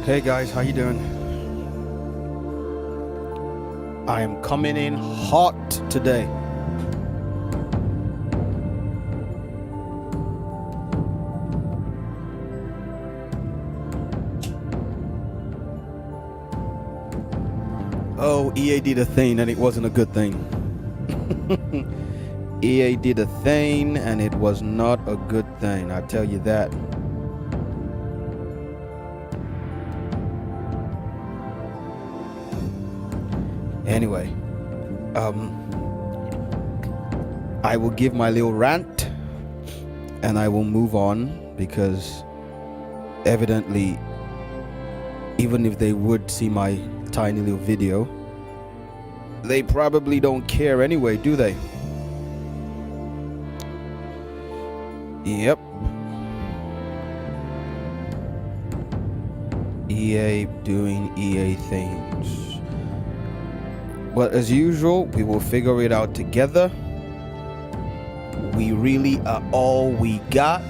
Hey guys, how you doing? I am coming in hot today. Oh, EA did a thing and it wasn't a good thing. EA did a thing and it was not a good thing, I tell you that. Anyway, I will give my little rant and I will move on because evidently, even if they would see my tiny little video, they probably don't care anyway, do they? Yep. EA doing EA things. But as usual, we will figure it out together. We really are all we got.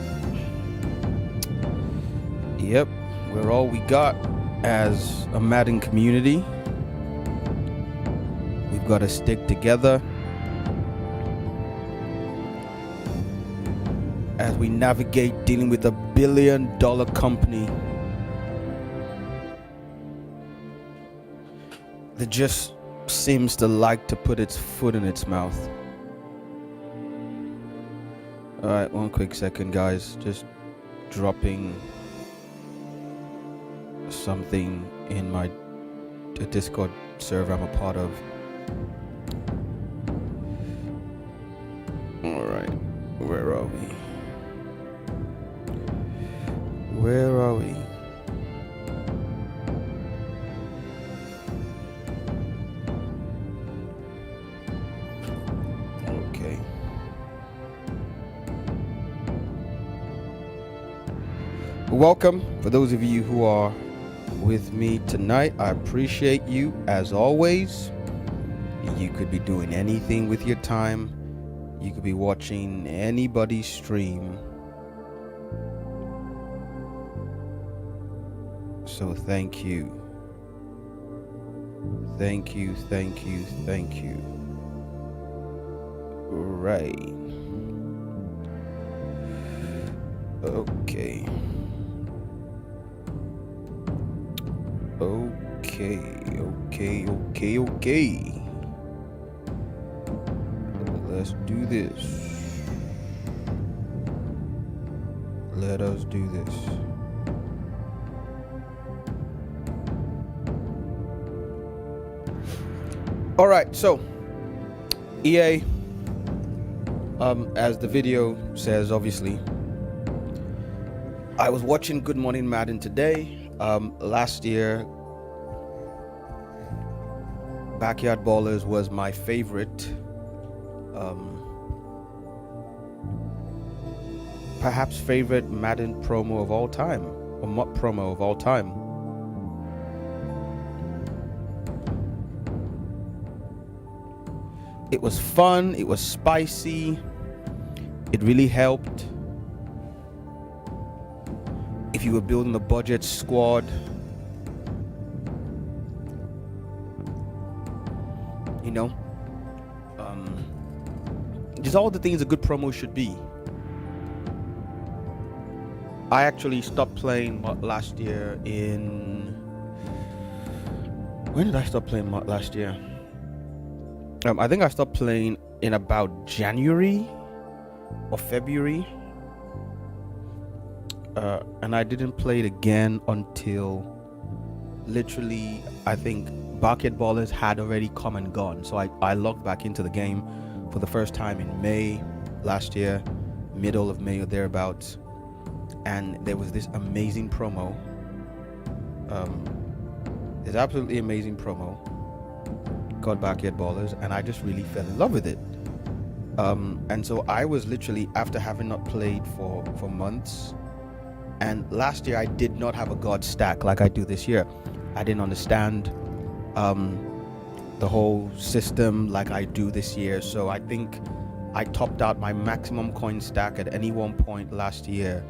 Yep, we're all we got as a Madden community. We've got to stick together as we navigate dealing with $1 billion company that just seems to like to put its foot in its mouth. Alright, one quick second guys, just dropping something in my Discord server I'm a part of. Alright, where are we? Where are we? Okay. Welcome for those of you who are with me tonight. I appreciate you as always. You could be doing anything with your time. You could be watching anybody's stream. So thank you. Thank you, thank you, thank you. Right. Okay. Okay. Let's do this. Let us do this. All right, so EA, as the video says, obviously, I was watching Good Morning Madden today. Last year, Backyard Ballers was my favorite, perhaps favorite Madden promo of all time, or MUT promo of all time. It was fun, it was spicy, it really helped if you were building a budget squad. You know, just all the things a good promo should be. I actually stopped playing MUT last year in... When did I stop playing MUT last year? I think I stopped playing in about January or February. And I didn't play it again until literally, I think Backyard Ballers had already come and gone. So I logged back into the game for the first time in May last year, middle of May or thereabouts. And there was this amazing promo. This absolutely amazing promo called Backyard Ballers, and I just really fell in love with it. And so I was literally, after having not played for months, and last year I did not have a god stack like I do this year. I didn't understand the whole system like I do this year. So I think I topped out my maximum coin stack at any one point last year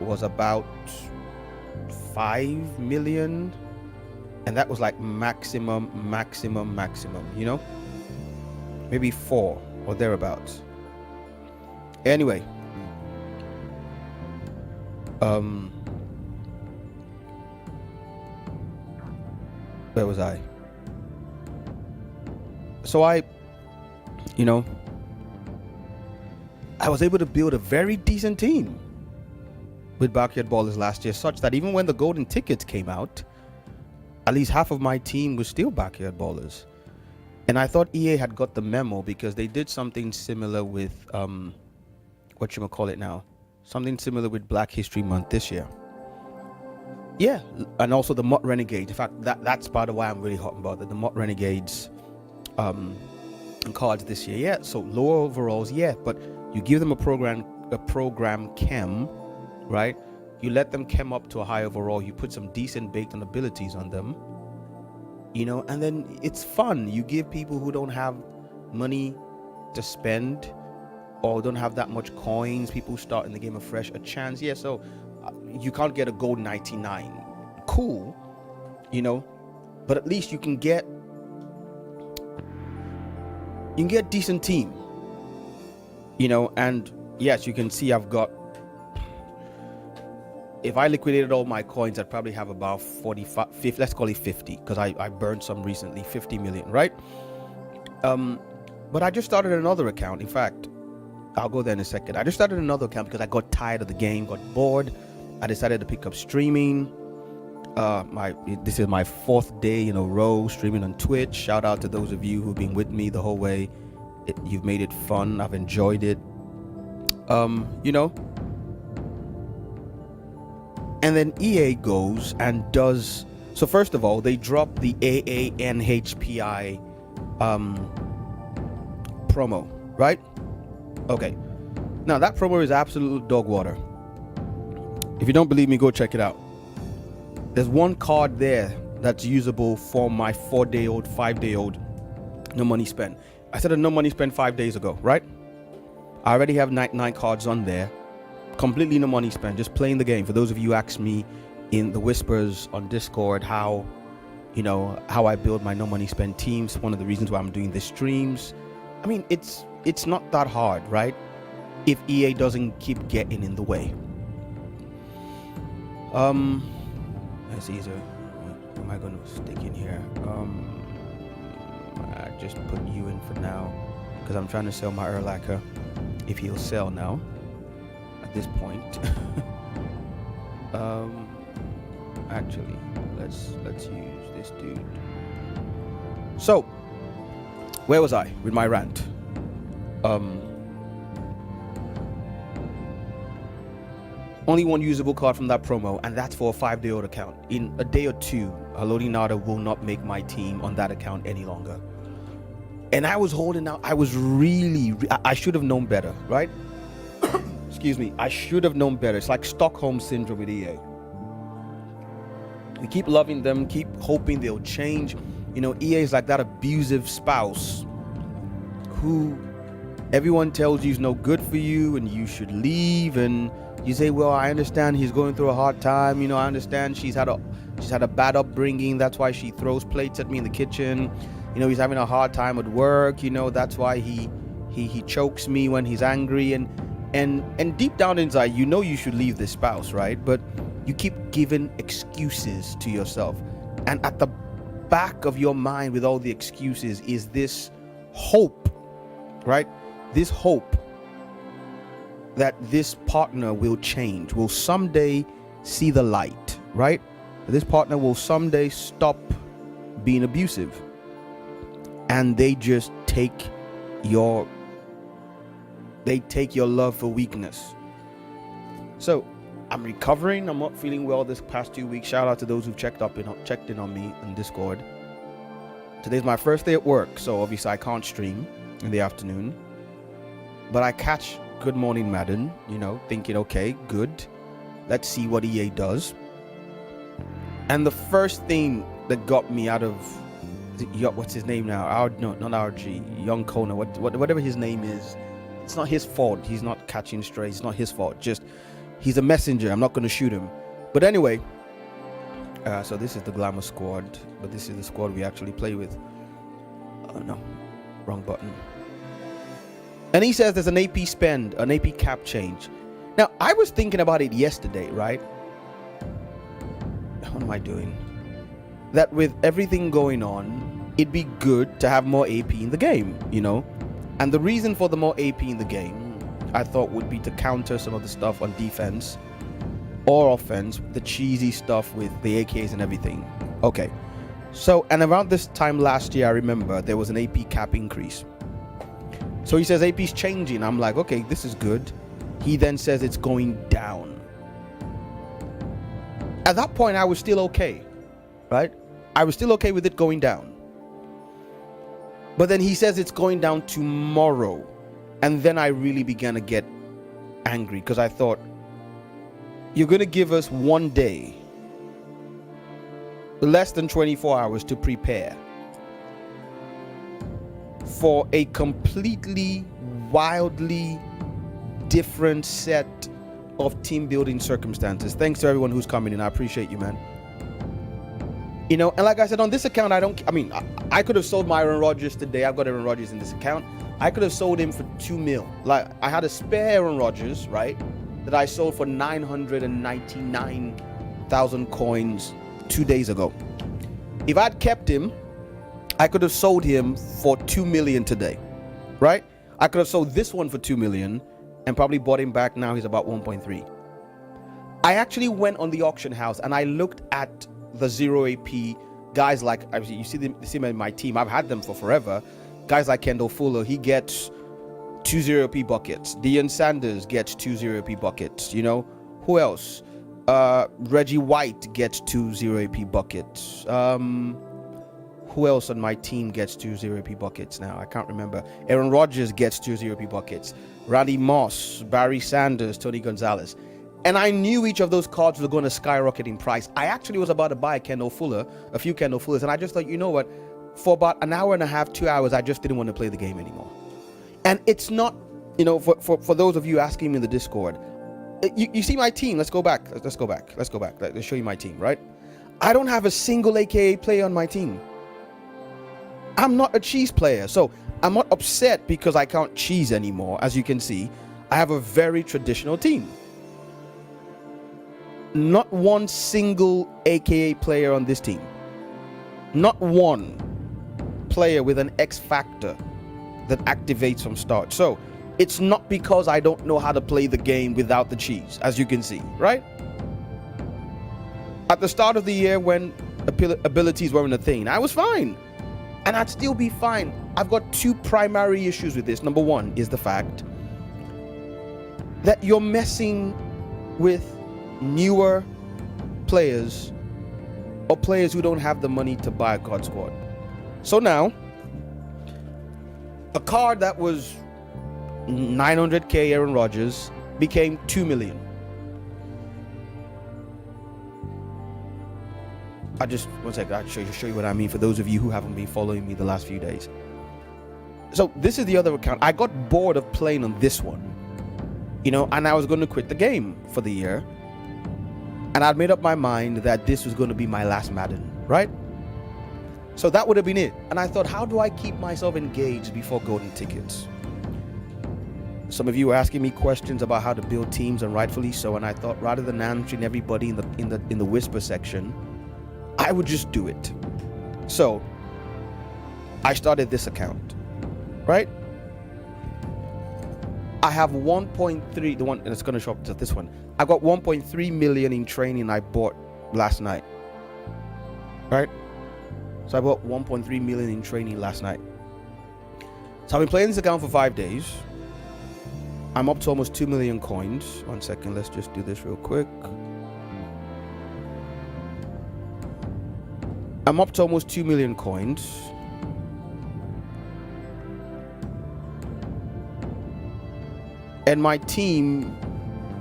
was about 5 million, and that was like maximum, you know, maybe 4 or thereabouts. Anyway, where was I? So I was able to build a very decent team with Backyard Ballers last year, such that even when the golden tickets came out, at least half of my team was still Backyard Ballers. And I thought EA had got the memo, because they did something similar with something similar with Black History Month this year. Yeah, and also the Mott Renegades. In fact, that's part of why I'm really hot about it. The Mott Renegades and cards this year. Yeah, so lower overalls, yeah, but you give them a program chem, right? You let them chem up to a high overall. You put some decent baked on abilities on them, and then it's fun. You give people who don't have money to spend or don't have that much coins, people starting the game afresh, a chance. Yeah, so you can't get a gold 99. Cool, but at least you can get decent team, and yes, you can see I've got, if I liquidated all my coins, I'd probably have about 45, 50, let's call it 50, because I burned some recently, 50 million, right? But I just started another account. In fact, I'll go there in a second. I just started another account because I got tired of the game, got bored. I decided to pick up streaming. This is my 4th day in a row streaming on Twitch. Shout out to those of you who've been with me the whole way. You've made it fun. I've enjoyed it. And then EA goes and does, so first of all, they drop the AANHPI promo, right? Okay. Now that promo is absolute dog water. If you don't believe me, go check it out. There's one card there that's usable for my 4-day-old, 5-day-old no money spent. I said a no money spent 5 days ago, right? I already have 9 cards on there. Completely no money spent, just playing the game. For those of you who asked me in the whispers on Discord how I build my no money spent teams, one of the reasons why I'm doing the streams. I mean, it's not that hard, right? If EA doesn't keep getting in the way. Let's see, so what am I going to stick in here? I just put you in for now because I'm trying to sell my Erlacher, if he'll sell now at this point. Actually, let's use this dude. So, where was I with my rant? Only one usable card from that promo, and that's for a 5-day-old account. In a day or two, Haloti Nada will not make my team on that account any longer. And I was holding out. I was I should have known better, right? Excuse me. I should have known better. It's like Stockholm Syndrome with EA. We keep loving them, keep hoping they'll change. EA is like that abusive spouse who everyone tells you is no good for you and you should leave, and you say, well, I understand he's going through a hard time. I understand she's had a bad upbringing. That's why she throws plates at me in the kitchen. He's having a hard time at work. That's why he chokes me when he's angry. And deep down inside, you should leave this spouse, right? But you keep giving excuses to yourself. And at the back of your mind with all the excuses is this hope, right? This hope that this partner will change, will someday see the light, right? This partner will someday stop being abusive, and they just take your love for weakness. So I'm recovering. I'm not feeling well this past 2 weeks. Shout out to those who've checked in on me in Discord. Today's my first day at work, so obviously I can't stream in the afternoon, but I catch Good Morning Madden, thinking, okay, good. Let's see what EA does. And the first thing that got me out of, what's his name now? No, not RG, Young Kona, whatever his name is. It's not his fault. He's not catching strays. It's not his fault. Just He's a messenger. I'm not going to shoot him. But anyway, so this is the glamour squad, but this is the squad we actually play with. Oh no, wrong button. And he says there's an AP spend, an AP cap change. Now, I was thinking about it yesterday, right? What am I doing? That with everything going on, it'd be good to have more AP in the game, you know? And the reason for the more AP in the game, I thought, would be to counter some of the stuff on defense or offense, the cheesy stuff with the AKs and everything. Okay. So, and around this time last year, I remember there was an AP cap increase. So he says AP's changing. I'm like, okay, this is good. He then says it's going down. At that point, I was still okay, right? I was still okay with it going down. But then he says it's going down tomorrow. And then I really began to get angry because I thought, you're going to give us one day, less than 24 hours to prepare for a completely, wildly different set of team building circumstances. Thanks to everyone who's coming in. I appreciate you, man. You know, and like I said, on this account, I could have sold my Aaron Rodgers today. I've got Aaron Rodgers in this account. I could have sold him for $2 million. Like, I had a spare Aaron Rodgers, right, that I sold for 999,000 coins 2 days ago. If I'd kept him, I could have sold him for $2 million today, right? I could have sold this one for $2 million and probably bought him back. Now he's about 1.3. I actually went on the auction house and I looked at the 0 AP guys like, you see them in my team. I've had them for forever. Guys like Kendall Fuller, he gets 2 0 AP buckets. Deion Sanders gets 2 0 AP buckets. You know, who else? Reggie White gets 2 0 AP buckets. Who else on my team gets 2 0 AP buckets now? I can't remember. Aaron Rodgers gets 2 0 AP buckets. Randy Moss, Barry Sanders, Tony Gonzalez. And I knew each of those cards were going to skyrocket in price. I actually was about to buy a Kendall Fuller, a few Kendall Fullers, and I just thought, you know what? For about an hour and a half, 2 hours, I just didn't want to play the game anymore. And it's not, you know, for those of you asking me in the Discord, you see my team. Let's go back. Let's go back. Let's show you my team, right? I don't have a single AKA player on my team. I'm not a cheese player, so I'm not upset because I can't cheese anymore. As you can see, I have a very traditional team. Not one single AKA player on this team. Not one player with an X factor that activates from start. So it's not because I don't know how to play the game without the cheese, as you can see, right? At the start of the year when abilities weren't a thing, I was fine. And I'd still be fine. I've got two primary issues with this. Number one is the fact that you're messing with newer players or players who don't have the money to buy a God Squad. So now, a card that was 900k Aaron Rodgers became 2 million. One second, I'll show you what I mean for those of you who haven't been following me the last few days. So this is the other account. I got bored of playing on this one, you know, and I was going to quit the game for the year. And I'd made up my mind that this was going to be my last Madden, right? So that would have been it. And I thought, how do I keep myself engaged before golden tickets? Some of you were asking me questions about how to build teams, and rightfully so. And I thought, rather than answering everybody in the whisper section, I would just do it. So I started this account, right? I have 1.3, the one, and it's going to show up to this one. I got 1.3 million in training I bought last night, right? So I bought 1.3 million in training last night. So I've been playing this account for 5 days. I'm up to almost 2 million coins. 1 second, let's just do this real quick. I'm up to almost 2 million coins. And my team,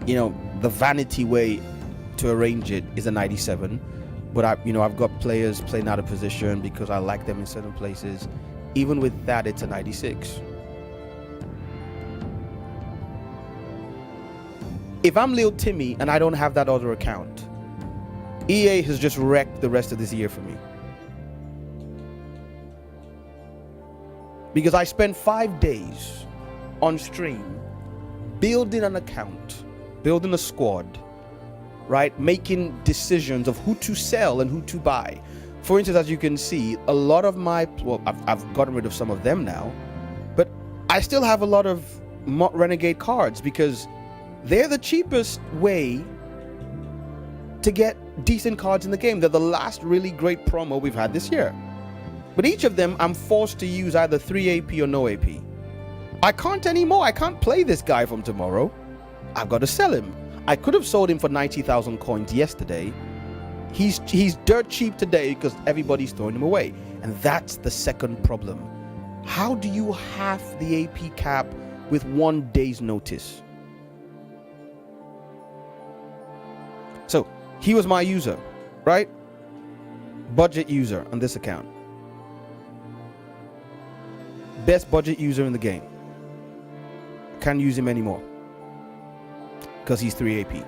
you know, the vanity way to arrange it is a 97. But I've got players playing out of position because I like them in certain places. Even with that, it's a 96. If I'm Lil Timmy and I don't have that other account, EA has just wrecked the rest of this year for me. Because I spent 5 days on stream building an account, building a squad, right? Making decisions of who to sell and who to buy. For instance, as you can see, a lot of my, well, I've gotten rid of some of them now, but I still have a lot of Renegade cards because they're the cheapest way to get decent cards in the game. They're the last really great promo we've had this year. But each of them, I'm forced to use either 3 AP or no AP. I can't anymore. I can't play this guy from tomorrow. I've got to sell him. I could have sold him for 90,000 coins yesterday. He's dirt cheap today because everybody's throwing him away. And that's the second problem. How do you half the AP cap with 1 day's notice? So he was my user, right? Budget user on this account. Best budget user in the game. Can't use him anymore because he's 3 AP.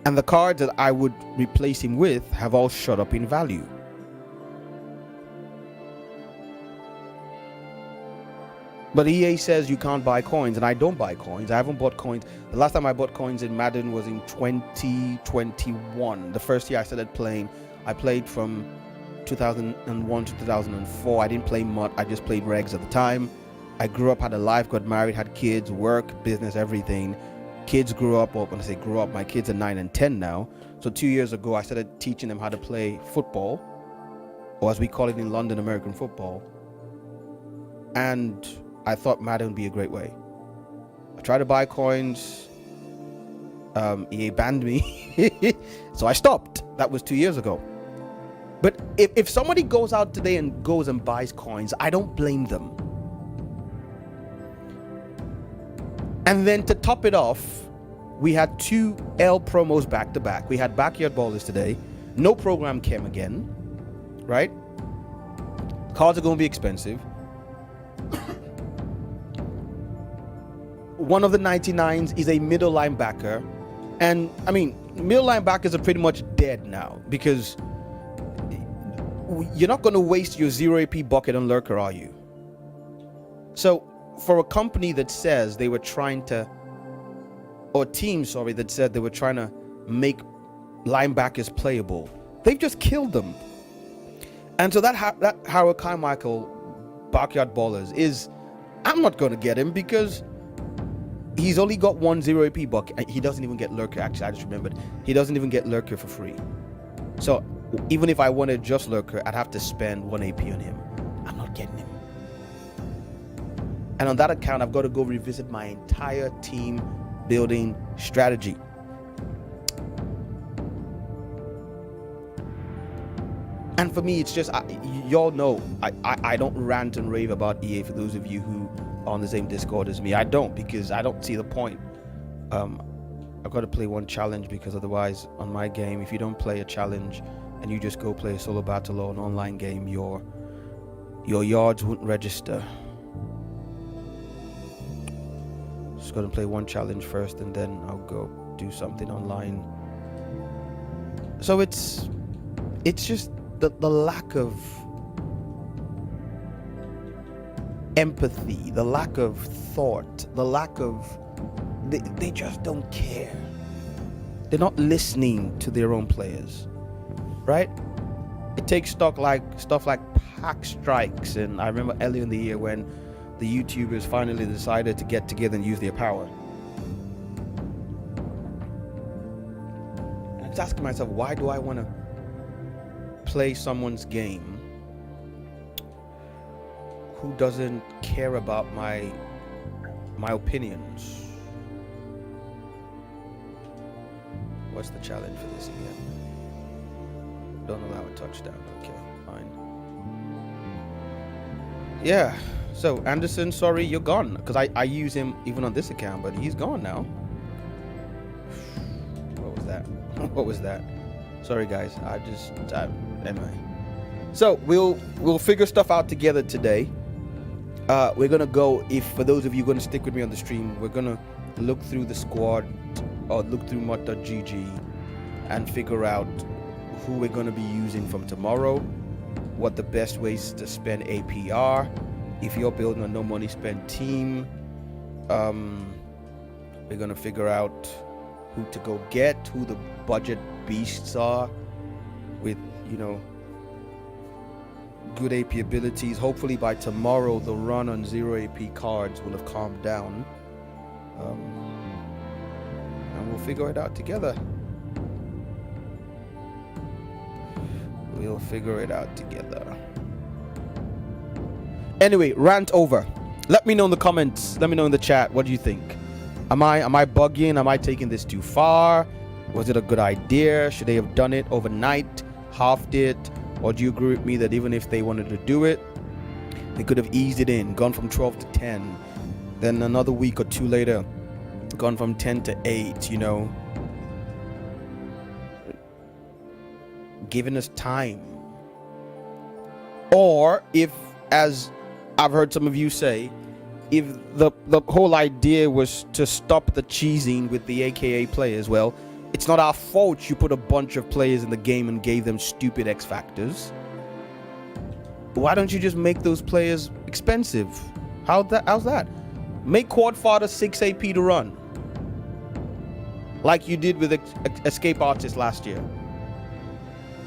And the cards that I would replace him with have all shot up in value. But EA says you can't buy coins, and I don't buy coins. I haven't bought coins. The last time I bought coins in Madden was in 2021. The first year I started playing. I played from 2001 to 2004. I didn't play MUT. I just played regs at the time. I grew up, had a life, got married, had kids, work, business, everything. Kids grew up, or when I say grew up, my kids are 9 and 10 now. So 2 years ago, I started teaching them how to play football, or as we call it in London, American football. And I thought Madden would be a great way. I tried to buy coins. EA banned me. So I stopped. That was 2 years ago. But if somebody goes out today and goes and buys coins, I don't blame them. And then to top it off, we had 2 L promos back to back. We had Backyard Ballers today. No program came again, right? Cards are going to be expensive. One of the 99s is a middle linebacker. And I mean, middle linebackers are pretty much dead now because you're not going to waste your 0 AP bucket on Lurker, are you? So for a company that says they were trying to, or team, sorry, that said they were trying to make linebackers playable, they've just killed them. And so that Howard Carmichael Backyard Ballers is, I'm not going to get him because he's only got 1 0 AP bucket. He doesn't even get Lurker, actually. I just remembered. He doesn't even get Lurker for free. So even if I wanted just Lurker, I'd have to spend 1 AP on him. I'm not getting him. And on that account, I've got to go revisit my entire team building strategy. And for me, it's just, y'all know, I don't rant and rave about EA for those of you who are on the same Discord as me. I don't, because I don't see the point. I've got to play one challenge because otherwise on my game, if you don't play a challenge and you just go play a solo battle or an online game, your yards won't register. Just got to play one challenge first and then I'll go do something online. So it's just the lack of empathy, the lack of thought, the lack of, they just don't care. They're not listening to their own players, right? It takes stuff like pack strikes, and I remember earlier in the year when the YouTubers finally decided to get together and use their power. And I was asking myself, why do I want to play someone's game who doesn't care about my opinions? What's the challenge for this again? Don't allow a touchdown. Okay, fine. Yeah, so Anderson, sorry, you're gone. Because I use him even on this account, but he's gone now. What was that? What was that? Sorry guys, anyway. So we'll figure stuff out together today. We're gonna go. If for those of you gonna stick with me on the stream, we're gonna look through the squad or look through mod.gg and figure out who we're gonna be using from tomorrow, what the best ways to spend APR. If you're building a no money spent team, we're gonna figure out who to go get, who the budget beasts are with, you know, good AP abilities. Hopefully by tomorrow the run on 0 AP cards will have calmed down, and we'll figure it out together. We'll figure it out together. Anyway, rant over. Let me know in the comments, let me know in the chat, what do you think? Am I bugging? Am I taking this too far? Was it a good idea? Should they have done it overnight, halved it? Or do you agree with me that even if they wanted to do it, they could have eased it in, gone from 12 to 10, then another week or two later, gone from 10 to 8, you know, giving us time? Or if, as I've heard some of you say, if the whole idea was to stop the cheesing with the AKA players, well, it's not our fault you put a bunch of players in the game and gave them stupid X factors. Why don't you just make those players expensive? How's that? Make Quadfather 6 AP to run, like you did with Escape Artist last year.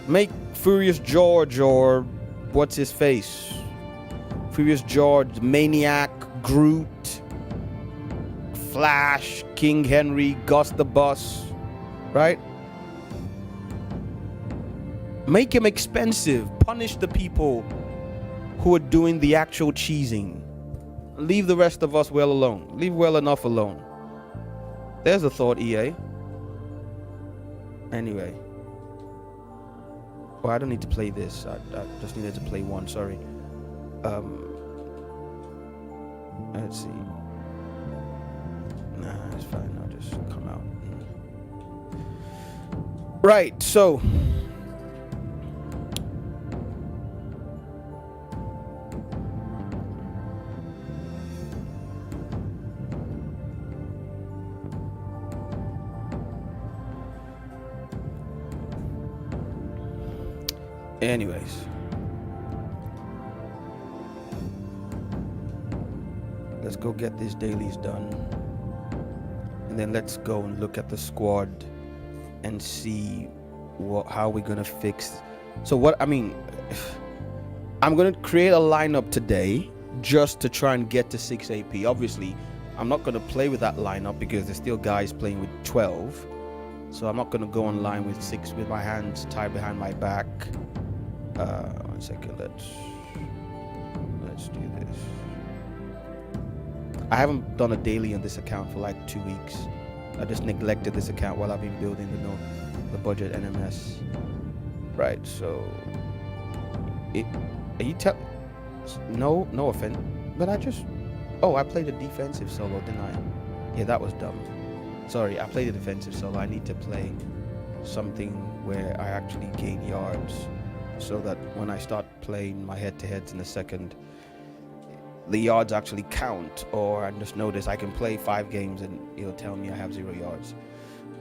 Make Furious George, or what's his face, Furious George, Maniac, Groot, Flash, King Henry, Gus the Bus, right? Make him expensive. Punish the people who are doing the actual cheesing. Leave the rest of us well alone. Leave well enough alone. There's a thought, EA. Anyway. Oh, I don't need to play this. I just needed to play one, sorry. Let's see. Nah, it's fine. I'll just come out. Right, so anyways, let's go get these dailies done, and then let's go and look at the squad and see how we're gonna fix. So what I mean, I'm gonna create a lineup today just to try and get to 6 AP. Obviously I'm not gonna play with that lineup because there's still guys playing with 12, so I'm not gonna go online with 6 with my hands tied behind my back. 1 second, let's do this. I haven't done a daily on this account for like 2 weeks. I just neglected this account while I've been building the budget NMS. Right, so are you no offense, but I played a defensive solo, didn't I? Yeah, that was dumb. Sorry, I played a defensive solo. I need to play something where I actually gain yards, so that when I start playing my head-to-heads in a second, the yards actually count. Or I just notice I can play 5 games and it'll tell me I have 0 yards.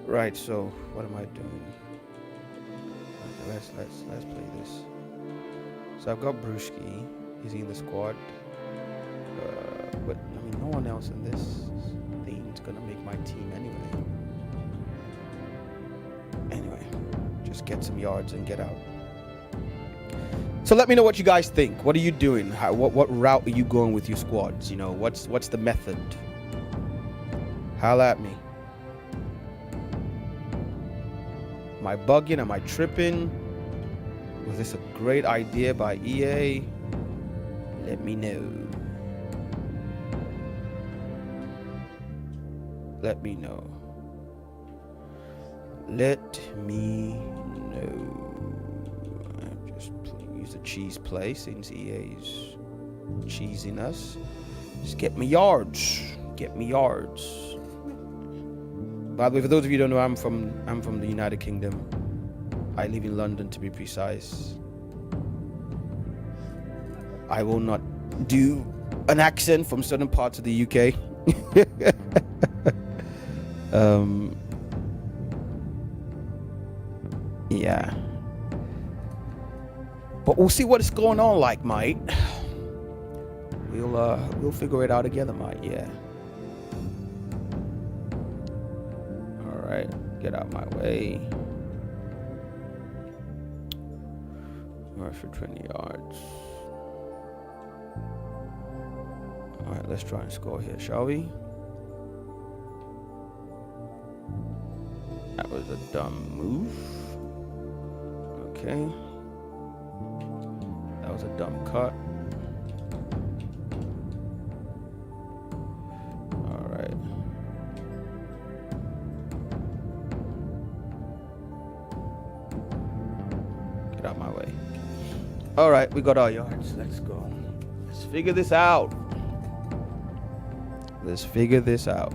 Right, so what am I doing? Let's play this. So I've got Brewski. Is he in the squad? But I mean, no one else in this thing is gonna make my team anyway. Just get some yards and get out. So let me know what you guys think. What are you doing? What route are you going with your squads? You know, what's the method? Holla at me. Am I bugging? Am I tripping? Was this a great idea by EA? Let me know. Let me know. Let me know. Just use the cheese play since EA's cheesing us. Just get me yards. Get me yards. By the way, for those of you who don't know, I'm from the United Kingdom. I live in London, to be precise. I will not do an accent from certain parts of the UK. Yeah. But we'll see what is going on, like, mate. We'll figure it out together, mate. Yeah. All right, get out my way. Rush for 20 yards. All right, let's try and score here, shall we? That was a dumb move. Okay. That was a dumb cut. All right. Get out my way. All right, we got our yards. Let's go. Let's figure this out. Let's figure this out.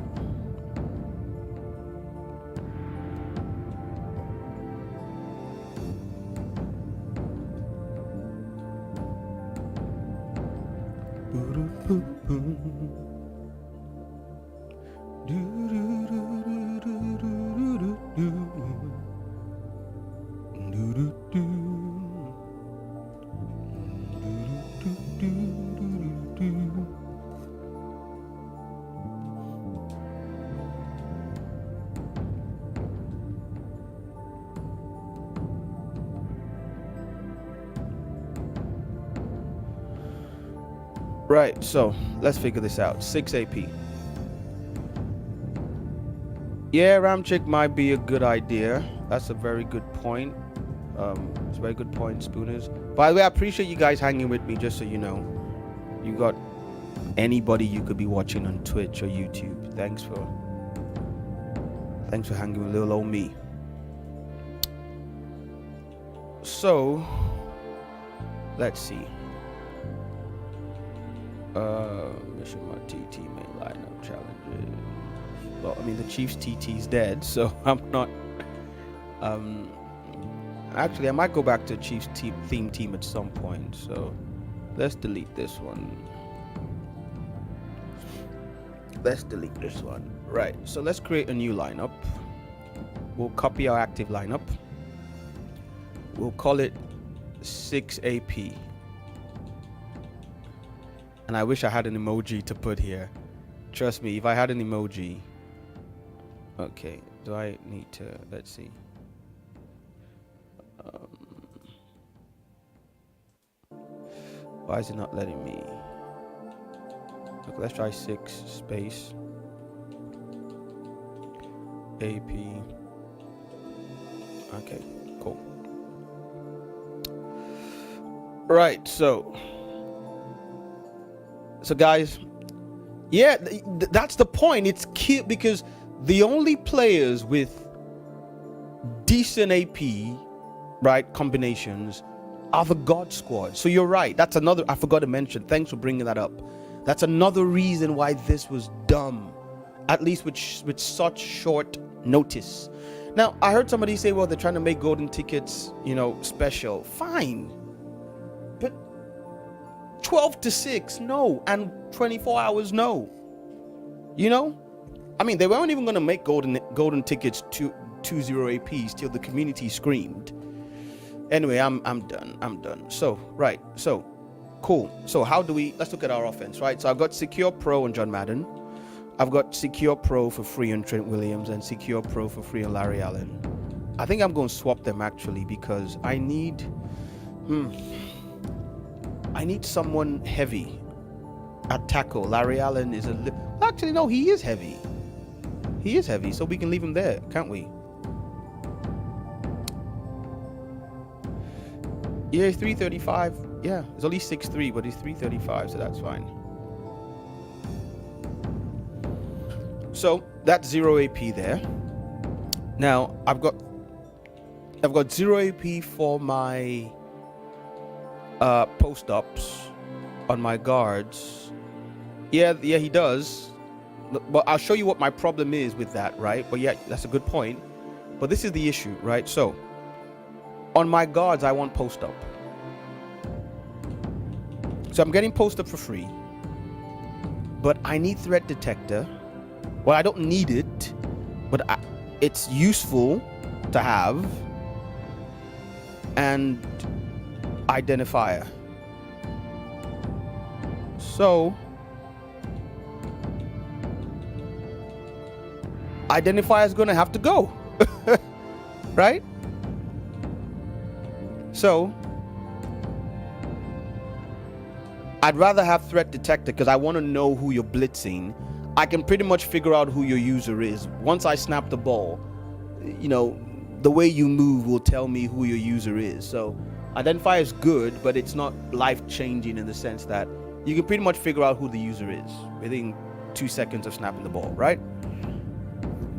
Right, so let's figure this out. 6 AP. Yeah, Ramchick might be a good idea. That's a very good point. It's a very good point, Spooners. By the way, I appreciate you guys hanging with me, just so you know. You got anybody you could be watching on Twitch or YouTube. Thanks for hanging with little old me. So, let's see. Mission my TT main lineup challenges. Well, I mean the Chiefs TT's dead, so I'm not. Actually, I might go back to Chiefs theme team at some point. So let's delete this one. Right. So let's create a new lineup. We'll copy our active lineup. We'll call it 6 AP. And I wish I had an emoji to put here. Trust me, if I had an emoji. Okay, do I need to, let's see. Why is it not letting me? Look, let's try 6 space AP. Okay, cool. Right, so guys, yeah, that's the point. It's cute because the only players with decent AP, right, combinations are the God Squad. So you're right. That's another, I forgot to mention. Thanks for bringing that up. That's another reason why this was dumb, at least with such short notice. Now, I heard somebody say, well, they're trying to make golden tickets, you know, special. Fine. 12 to 6, no, and 24 hours, no. You know, I mean, they weren't even going to make golden tickets to 20 APs till the community screamed. Anyway, I'm done. So right, so cool. So how do we? Let's look at our offense, right? So I've got Secure Pro on John Madden. I've got Secure Pro for free on Trent Williams and Secure Pro for free on Larry Allen. I think I'm going to swap them actually because I need. I need someone heavy at tackle. Larry Allen is actually no, he is heavy. He is heavy, so we can leave him there, can't we? Yeah, he's 335. Yeah, he's only 6'3", but he's 335, so that's fine. So that's 0 AP there. Now I've got 0 AP for my post ups on my guards. Yeah, he does. But I'll show you what my problem is with that, right? But yeah, that's a good point. But this is the issue, right? So on my guards, I want post up. So I'm getting post up for free. but I need threat detector. Well, I don't need it, but it's useful to have. And identifier. So identifier is going to have to go. Right? So I'd rather have threat detector because I want to know who you're blitzing. I can pretty much figure out who your user is. Once I snap the ball, you know, the way you move will tell me who your user is. So identifier is good, but it's not life-changing in the sense that you can pretty much figure out who the user is within 2 seconds of snapping the ball, right?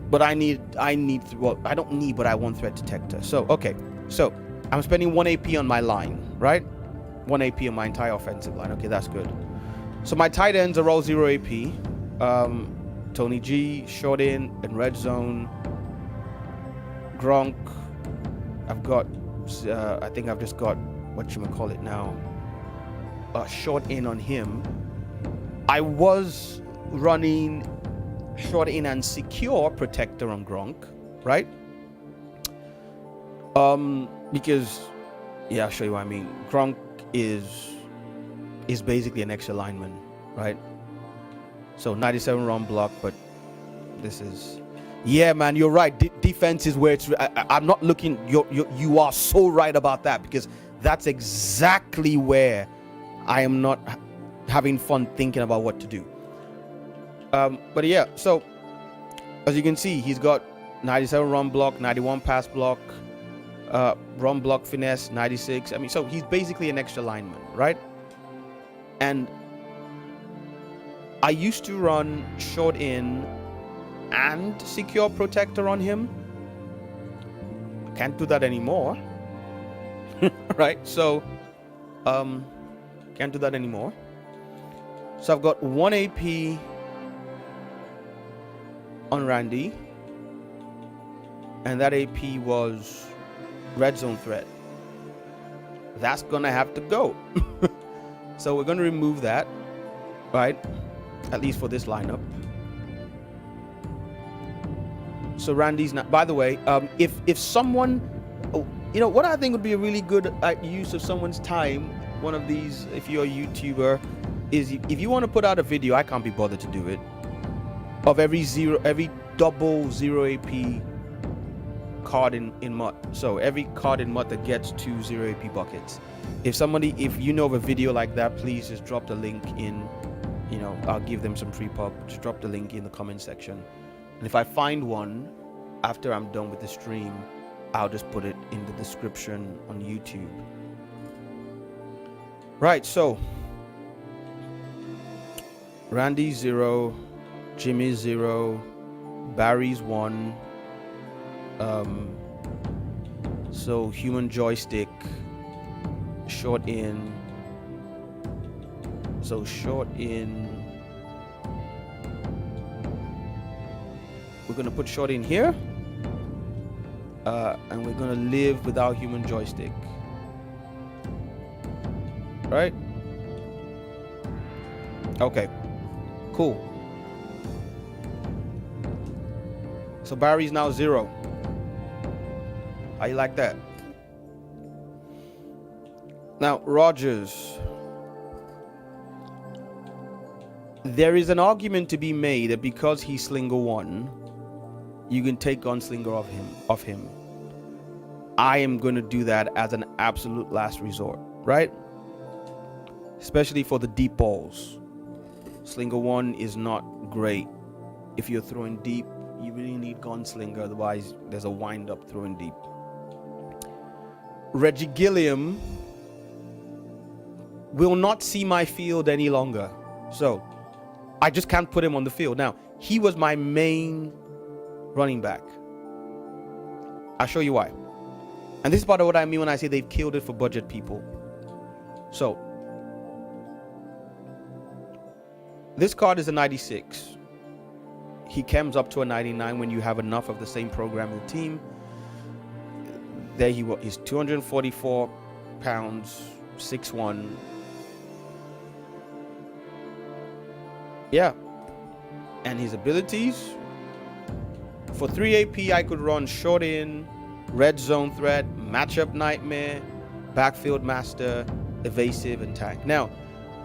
But I don't need, but I want threat detector. So, okay. So I'm spending 1 AP on my line, right? 1 AP on my entire offensive line. Okay, that's good. So my tight ends are all 0 AP. Tony G, short in red zone. Gronk. I've got, I think I've just got, whatchamacallit now, short in on him. I was running short in and secure protector on Gronk, right? Because, yeah, I'll show you what I mean. Gronk is basically an extra lineman, right? So 97 run block, but this is, yeah, man, you're right. Defense is where it's. I'm not looking. You are so right about that, because that's exactly where I am not having fun thinking about what to do. But yeah, so as you can see, he's got 97 run block, 91 pass block, run block finesse, 96. I mean, so he's basically an extra lineman, right? And I used to run short in and secure protector on him. I can't do that anymore. Right? So can't do that anymore. So I've got 1 AP on Randy, and that AP was red zone threat. That's gonna have to go. So we're gonna remove that, right? At least for this lineup. So Randy's not. By the way, if someone, you know, what I think would be a really good use of someone's time, one of these, if you're a YouTuber, is if you want to put out a video, I can't be bothered to do it, of every double 0 AP card in MUT. So every card in MUT that gets 2 0 AP buckets. If you know of a video like that, please just drop the link in. You know, I'll give them some free pub. Just drop the link in the comment section. And if I find one after I'm done with the stream, I'll just put it in the description on YouTube. Right, so Randy 0, Jimmy 0, Barry's 1. So human joystick, short in. So short in. We're gonna put short in here, and we're gonna live without human joystick, right? Okay, cool. So Barry's now 0. How you like that? Now Rogers. There is an argument to be made that because he's Slinger 1, you can take Gunslinger off him. I am going to do that as an absolute last resort, right? Especially for the deep balls. Slinger 1 is not great. If you're throwing deep, you really need Gunslinger, otherwise there's a wind up throwing deep. Reggie Gilliam will not see my field any longer. So I just can't put him on the field. Now, he was my main running back. I'll show you why. And this is part of what I mean when I say they've killed it for budget people. So this card is a 96. He comes up to a 99 when you have enough of the same programming team. There he was. He's 244 pounds, 6'1". Yeah, and his abilities. For 3 AP, I could run short in, red zone threat, matchup nightmare, backfield master, evasive, and tank. Now,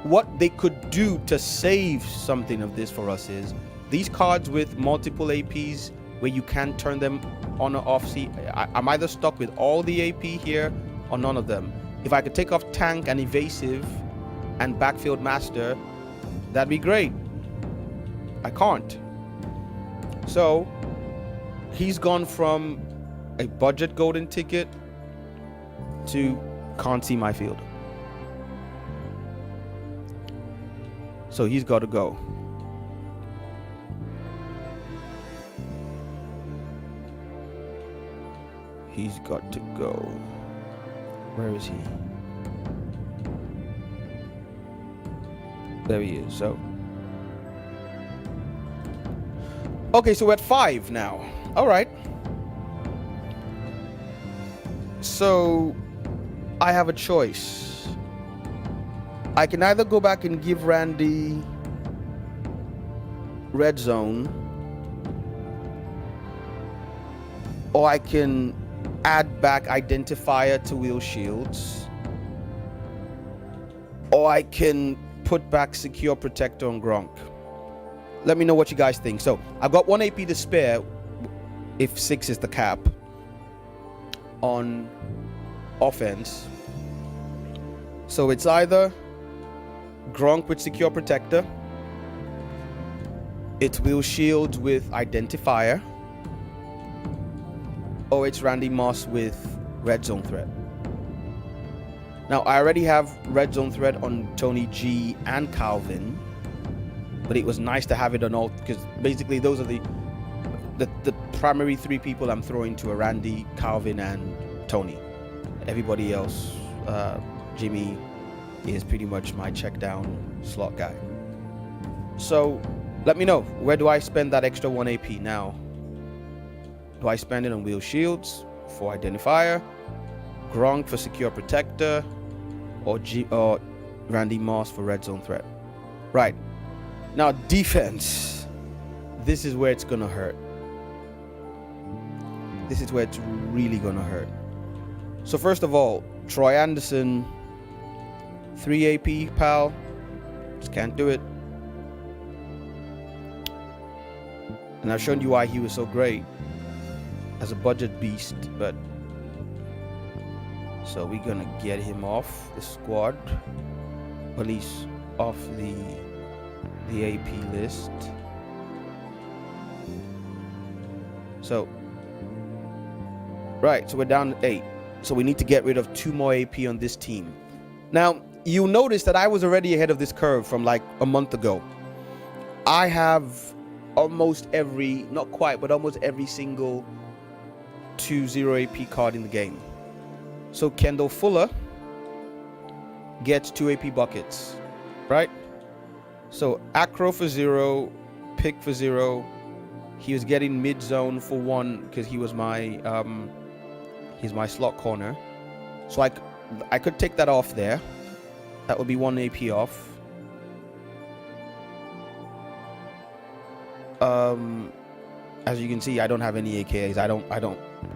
what they could do to save something of this for us is these cards with multiple APs where you can turn them on or off. See, I'm either stuck with all the AP here or none of them. If I could take off tank and evasive and backfield master, that'd be great. I can't. So he's gone from a budget golden ticket to can't see my field. So he's got to go. He's got to go. Where is he? There he is. So okay, so we're at 5 now. All right. So I have a choice. I can either go back and give Randy red zone, or I can add back identifier to wheel shields, or I can put back secure protector on Gronk. Let me know what you guys think. So I've got 1 AP to spare if 6 is the cap on offense. So it's either Gronk with secure protector, it's wheel shields with identifier, or it's Randy Moss with red zone threat. Now I already have red zone threat on Tony G and Calvin, but it was nice to have it on all, because basically those are the primary 3 people I'm throwing to: a Randy, Calvin, and Tony. Everybody else, Jimmy is pretty much my check down slot guy. So let me know, where do I spend that extra 1 AP now? Do I spend it on wheel shields for identifier, Gronk for secure protector, or Randy Moss for red zone threat? Right. Now defense. This is where it's gonna hurt. This is where it's really gonna hurt. So first of all, Troy Anderson, 3 AP, pal. Just can't do it. And I've shown you why he was so great as a budget beast, but so we're gonna get him off the squad, or at least off the AP list. So right, so we're down to 8. So we need to get rid of 2 more AP on this team. Now you'll notice that I was already ahead of this curve from like a month ago. I have almost every, not quite, but almost every single 2-0 AP card in the game. So Kendall Fuller gets 2 AP buckets, right? So Acro for 0, Pick for 0. He was getting mid zone for 1 because he was my he's my slot corner. So I could take that off there. That would be 1 AP off. As you can see, I don't have any AKs. I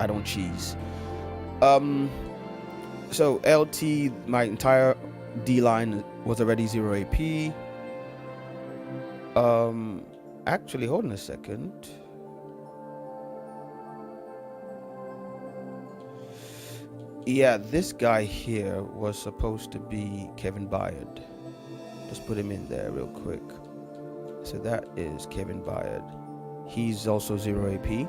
don't cheese. So LT, my entire D line was already 0 AP. Actually, hold on a second. Yeah, this guy here was supposed to be Kevin Byard. Just put him in there real quick. So that is Kevin Byard. He's also 0 AP.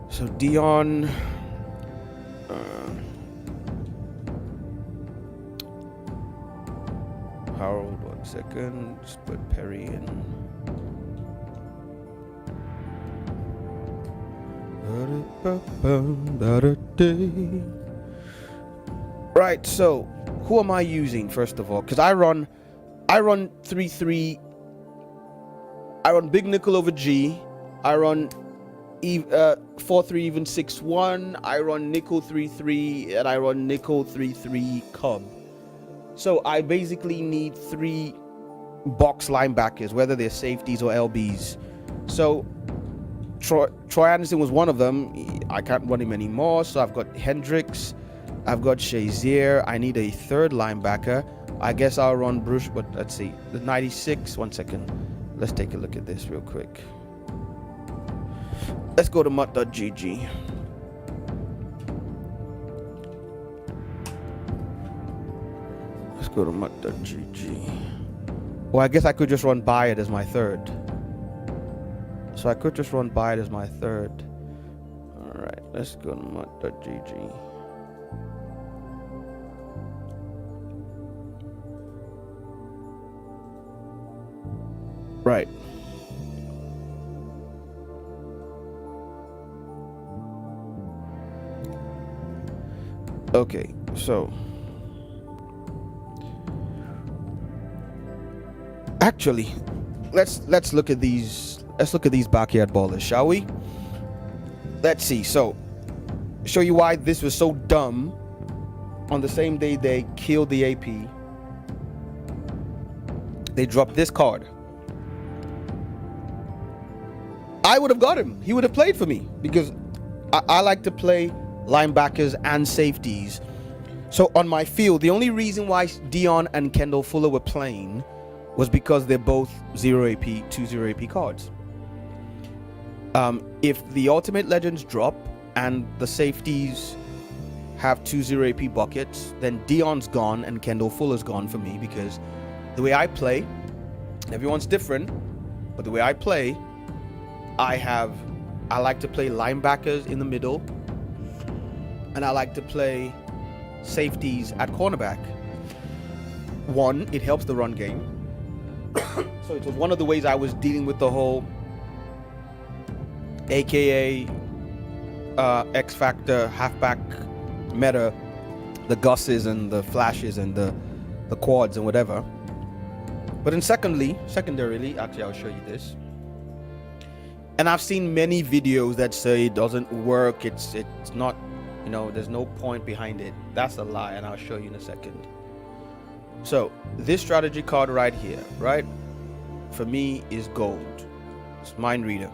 So Dion, Harold, 1 second. Just put Perry in. Right, so who am I using first of all? Because I run 3-3. I run big nickel over G. I run 4-3 even 6-1. I run nickel 3-3 and I run nickel 3-3 cub. So I basically need 3 box linebackers, whether they're safeties or LBs. So Troy Anderson was one of them. I can't run him anymore. So I've got Hendricks, I've got Shazier. I need a 3rd linebacker. I guess I'll run Bruce, but let's see. The 96. 1 second. Let's take a look at this real quick. Let's go to mutt.gg. Let's go to mutt.gg. Well, I guess I could just run Bayard as my 3rd. So I could just run Bayard as my 3rd. All right, let's go to mutt.gg. Right. Okay, so actually, let's look at these. Let's look at these backyard ballers, shall we? Let's see. So, show you why this was so dumb. On the same day they killed the AP, they dropped this card. I would have got him. He would have played for me because I like to play linebackers and safeties. So on my field, the only reason why Dion and Kendall Fuller were playing was because they're both 0 AP, 2-0 AP cards. If the Ultimate Legends drop and the safeties have 2-0 AP buckets, then Dion's gone and Kendall Fuller's gone for me, because the way I play, everyone's different, but the way I play, I like to play linebackers in the middle, and I like to play safeties at cornerback. One, it helps the run game. So it was one of the ways I was dealing with the whole AKA X Factor halfback meta, the Gusses and the Flashes and the quads and whatever. But then secondarily, actually I'll show you this. And I've seen many videos that say it doesn't work, it's not, you know, there's no point behind it. That's a lie, and I'll show you in a second. So this strategy card right here, right, for me is gold. It's Mind Reader.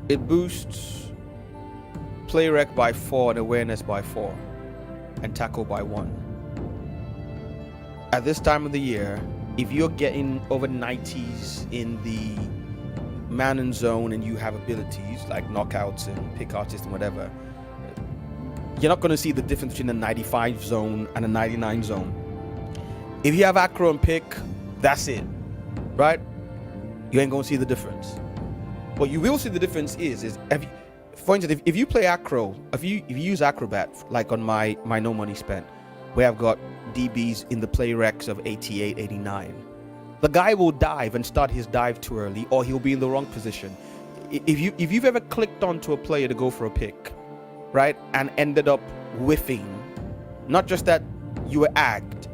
It boosts play rec by 4 and awareness by 4 and tackle by 1. At this time of the year, if you're getting over 90s in the man and zone and you have abilities like knockouts and pick artists and whatever, you're not going to see the difference between a 95 zone and a 99 zone. If you have acro and pick, that's it, right? You ain't going to see the difference. What you will see the difference is for instance, if you play acro, if you use acrobat, like on my no money spent, where I've got DBs in the play recs of 88, 89, the guy will dive and start his dive too early, or he'll be in the wrong position. If you've ever clicked onto a player to go for a pick, right, and ended up whiffing, not just that you were agged,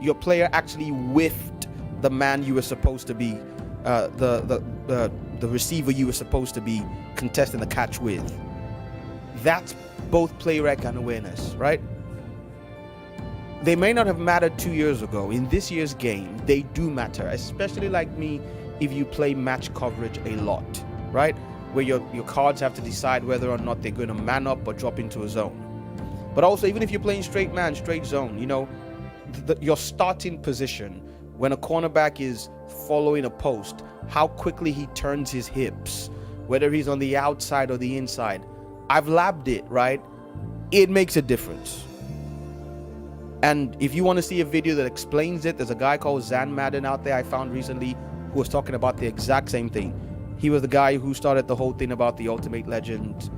your player actually whiffed the man you were supposed to be, the receiver you were supposed to be contesting the catch with. That's both play rec and awareness, right? They may not have mattered 2 years ago. In this year's game, they do matter, especially like me if you play match coverage a lot, right? Where your cards have to decide whether or not they're going to man up or drop into a zone. But also, even if you're playing straight man, straight zone, you know, your starting position, when a cornerback is following a post, how quickly he turns his hips, whether he's on the outside or the inside. I've labbed it, right? It makes a difference. And if you want to see a video that explains it, there's a guy called Zan Madden out there I found recently who was talking about the exact same thing. He was the guy who started the whole thing about the Ultimate Legend,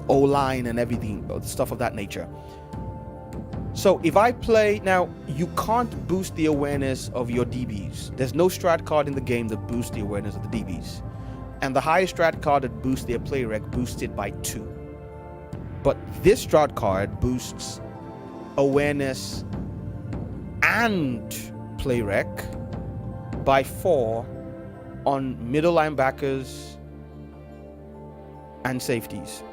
O-line and everything, stuff of that nature. So if I play, now you can't boost the awareness of your DBs. There's no strat card in the game that boosts the awareness of the DBs. And the highest strat card that boosts their play rec boosts it by 2. But this strat card boosts awareness and play rec by 4 on middle linebackers and safeties.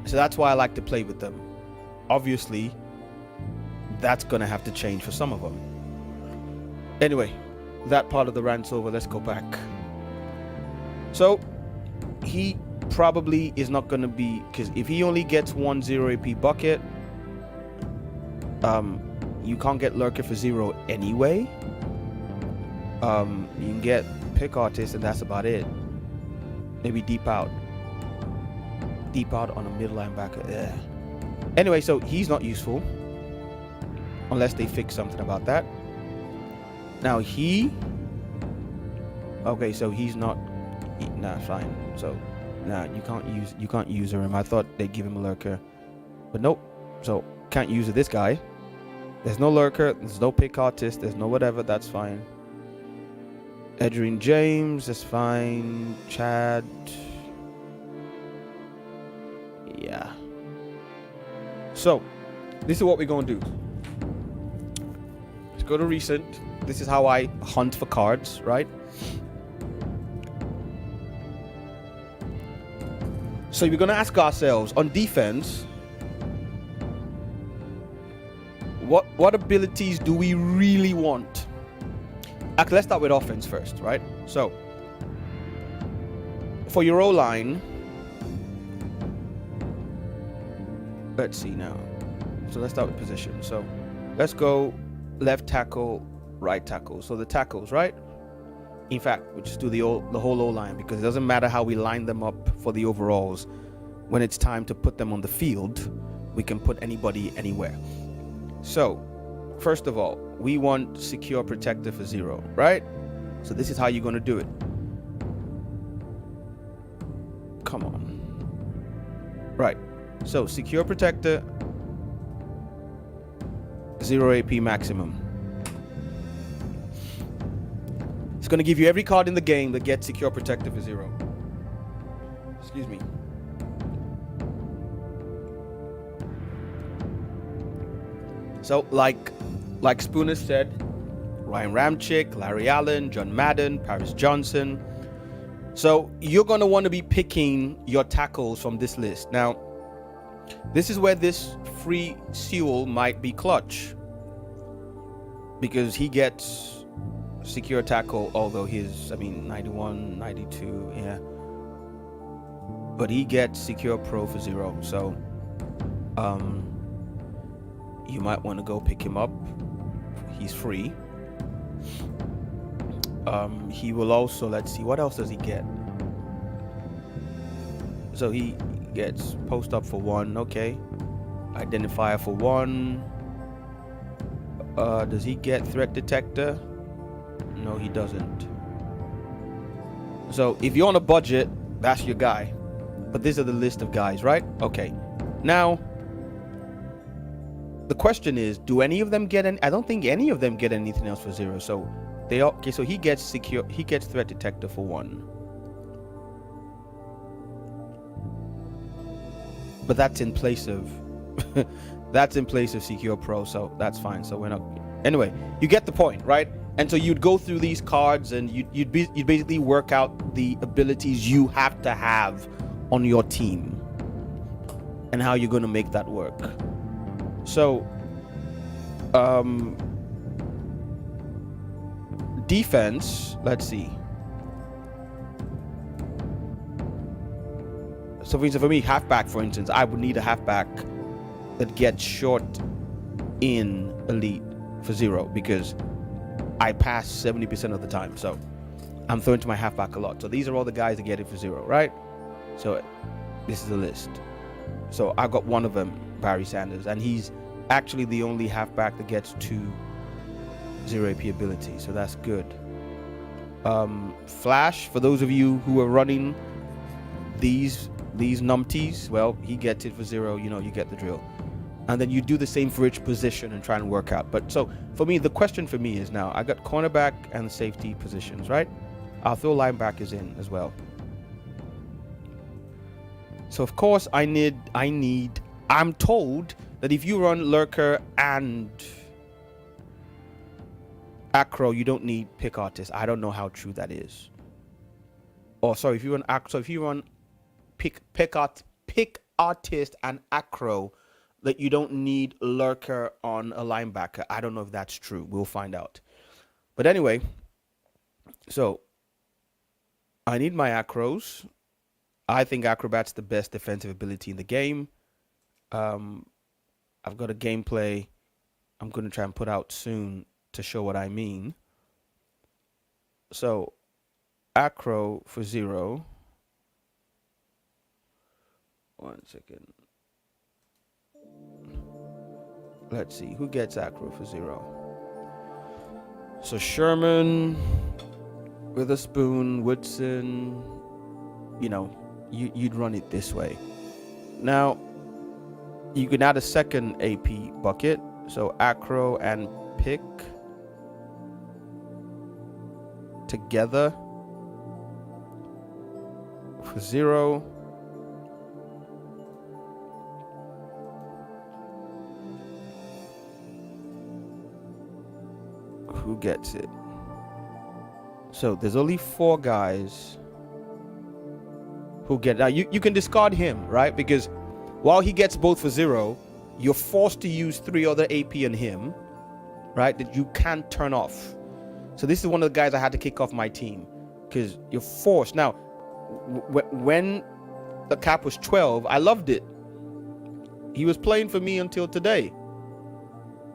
So that's why I like to play with them. Obviously, that's going to have to change for some of them. Anyway, that part of the rant's over. Let's go back. So he probably is not going to be, because if he only gets 1 0 AP bucket, you can't get lurker for 0 anyway. You can get pick artist, and that's about it. Maybe deep out on a middle linebacker. Yeah. Anyway, so he's not useful unless they fix something about that. Now okay, so he's not. Nah, fine. So nah, you can't use him. I thought they'd give him a lurker, but nope. So can't use this guy. There's no lurker. There's no pick artist. There's no whatever. That's fine. Edgerrin James, that's fine. Chad. Yeah. So, this is what we're going to do. Let's go to recent. This is how I hunt for cards, right? So, we're going to ask ourselves, on defense, what abilities do we really want? Actually, let's start with offense first, right? So, for your O-line, let's see now. So let's start with position. So let's go left tackle, right tackle. So the tackles, right? In fact, we'll just do the whole O-line, because it doesn't matter how we line them up for the overalls. When it's time to put them on the field, we can put anybody anywhere. So first of all, we want secure protector for 0, right? So this is how you're going to do it. Come on. Right. So secure protector, 0 AP maximum. It's going to give you every card in the game that gets secure protector for 0. Excuse me. So like Spooner said, Ryan Ramchick, Larry Allen, John Madden, Paris Johnson. So you're going to want to be picking your tackles from this list. Now, this is where this free Sewell might be clutch, because he gets secure tackle, although his, 91, 92, yeah. But he gets secure pro for 0. So, you might want to go pick him up. He's free. He will also, let's see, what else does he get? So he gets post up for 1, okay. Identifier for 1. Does he get threat detector? No, he doesn't. So if you're on a budget, that's your guy. But these are the list of guys, right? Okay. Now, the question is, do any of them get any? I don't think any of them get anything else for 0. So they all, okay. So he gets secure. He gets threat detector for 1. But that's in place of secure pro. So that's fine. So we're not. Anyway, you get the point, right? And so you'd go through these cards and you'd basically work out the abilities you have to have on your team and how you're going to make that work. So, defense, let's see. So for me, halfback, for instance, I would need a halfback that gets short in elite for 0, because I pass 70% of the time. So I'm throwing to my halfback a lot. So these are all the guys that get it for 0, right? So this is the list. So I got one of them, Barry Sanders, and he's actually the only halfback that gets 2 0 AP ability. So that's good. Flash, for those of you who are running these numpties, well, he gets it for 0. You know, you get the drill. And then you do the same for each position and try and work out. But so for me, the question for me is, now I got cornerback and safety positions, right? I'll throw linebackers in as well. So of course I'm told that if you run lurker and acro, you don't need pick artist. I don't know how true that is. Or sorry, if you run acro, if you run pick artist and acro, that you don't need lurker on a linebacker. I don't know if that's true. We'll find out. But anyway, so I need my acros. I think acrobat's the best defensive ability in the game. I've got a gameplay I'm going to try and put out soon to show what I mean. So acro for 0. 1 second. Let's see who gets acro for 0. So Sherman, Witherspoon, Woodson, you know, you'd run it this way. Now you can add a second AP bucket, so acro and pick together for 0. Who gets it? So there's only 4 guys who get. Now you can discard him, right? Because while he gets both for 0, you're forced to use 3 other AP on him, right? That you can't turn off. So this is one of the guys I had to kick off my team because you're forced. Now, when the cap was 12, I loved it. He was playing for me until today.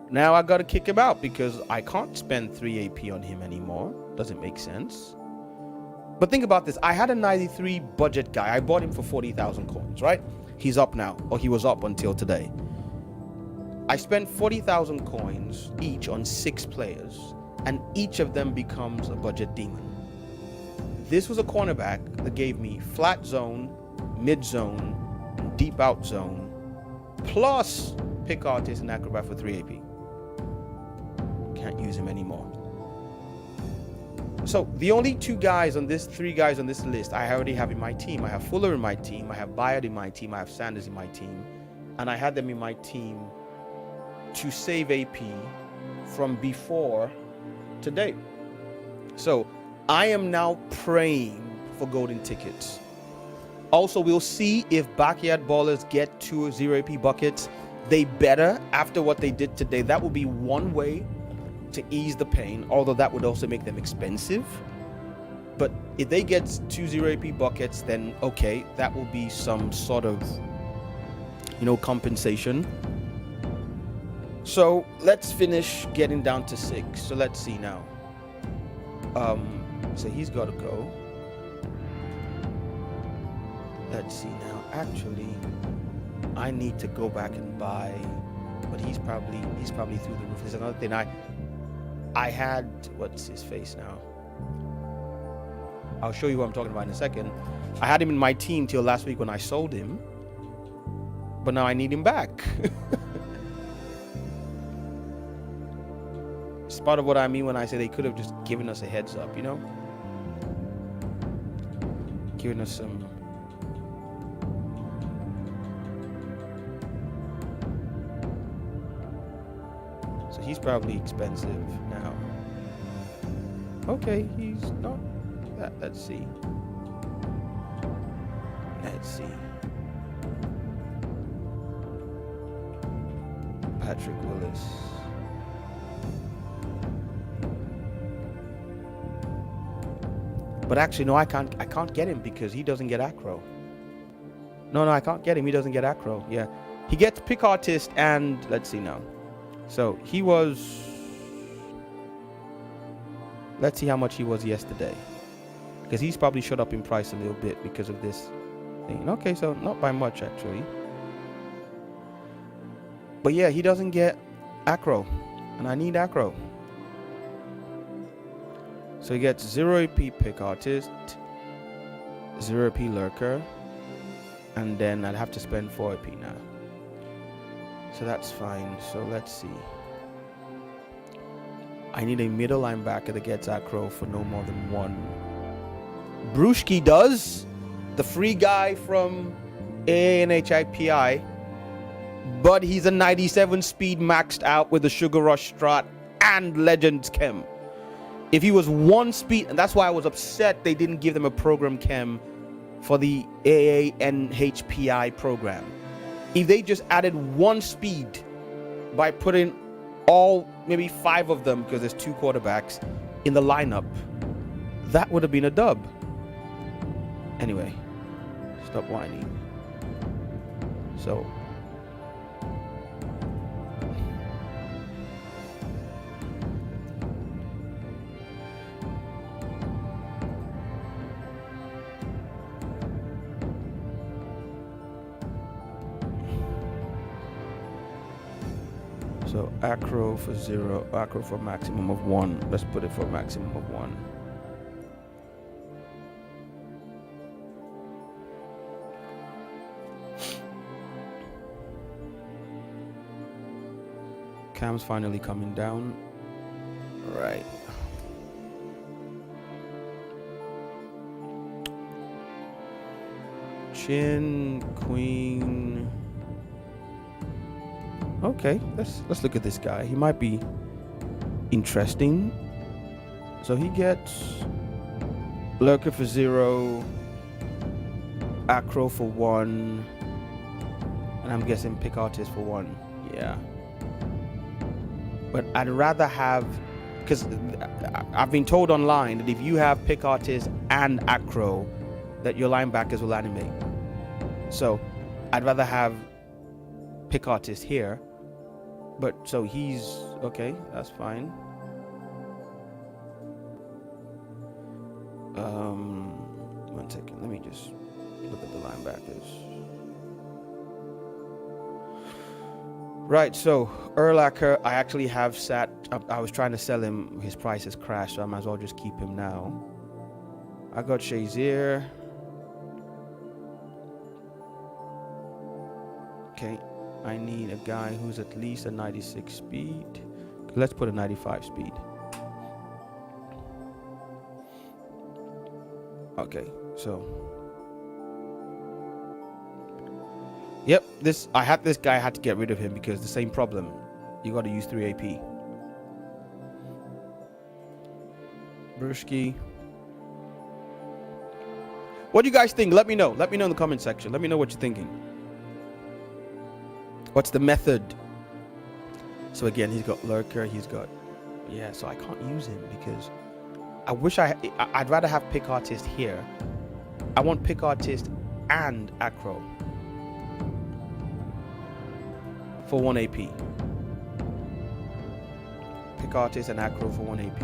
Now I got to kick him out because I can't spend 3 AP on him anymore. Doesn't make sense. But think about this. I had a 93 budget guy. I bought him for 40,000 coins, right? He's up now, or he was up until today. I spent 40,000 coins each on 6 players, and each of them becomes a budget demon. This was a cornerback that gave me flat zone, mid zone, deep out zone, plus pick artist and acrobat for 3 AP. Can't use him anymore. So the only 3 guys on this list I already have in my team. I have Fuller in my team, I have Bayard in my team, I have Sanders in my team, and I had them in my team to save AP from before today. So I am now praying for golden tickets. Also, we'll see if backyard ballers get 2 0 AP buckets. They better after what they did today. That would be one way to ease the pain, although that would also make them expensive. But if they get 2 0 AP buckets, then okay, that will be some sort of, compensation. So let's finish getting down to 6. So let's see now. So he's got to go. Let's see now. Actually, I need to go back and buy, but he's probably through the roof. There's another thing. I had, what's his face now? I'll show you what I'm talking about in a second. I had him in my team till last week when I sold him, but now I need him back. It's part of what I mean when I say they could have just given us a heads up, giving us some. So he's probably expensive now. Okay, he's not that. Let's see. Patrick Willis. But actually, no, I can't get him because he doesn't get acro. No, I can't get him. He doesn't get acro. Yeah, he gets pick artist and let's see now. So he was. Let's see how much he was yesterday, because he's probably shot up in price a little bit because of this thing. Okay, so not by much actually. But yeah, he doesn't get acro, and I need acro. So he gets 0 AP pick artist, 0 AP lurker, and then I'd have to spend 4 AP now. So that's fine. So let's see. I need a middle linebacker that gets acro for no more than 1. Brewski does, the free guy from ANHIPI, but he's a 97 speed maxed out with a Sugar Rush Strat and Legends Chem. If he was one speed, and that's why I was upset they didn't give them a program chem for the AANHPI program. If they just added one speed by putting all, maybe 5 of them, because there's 2 quarterbacks in the lineup, that would have been a dub. Anyway, stop whining. So acro for 0, acro for maximum of 1. Let's put it for maximum of 1. Cam's finally coming down. Right. Chin, queen. Okay, let's look at this guy. He might be interesting. So he gets lurker for 0, acro for 1, and I'm guessing pick artist for 1. Yeah. But I'd rather have, because I've been told online that if you have pick artist and acro, that your linebackers will animate. So I'd rather have pick artist here. But so he's okay, that's fine. One second, let me just look at the linebackers. Right, so Urlacher, I actually have I was trying to sell him, his price has crashed, so I might as well just keep him now. I got Shazier. Okay, I need a guy who's at least a 96 speed. Let's put a 95 speed. Okay, so yep, I had to get rid of him because the same problem. You got to use 3 AP. Brushki. What do you guys think? Let me know. Let me know in the comment section. Let me know what you're thinking. What's the method? So again, he's got lurker. He's got, yeah. So I can't use him because I wish I'd rather have pick artist here. I want pick artist and acro for 1 AP. Pick artist and acro for 1 AP.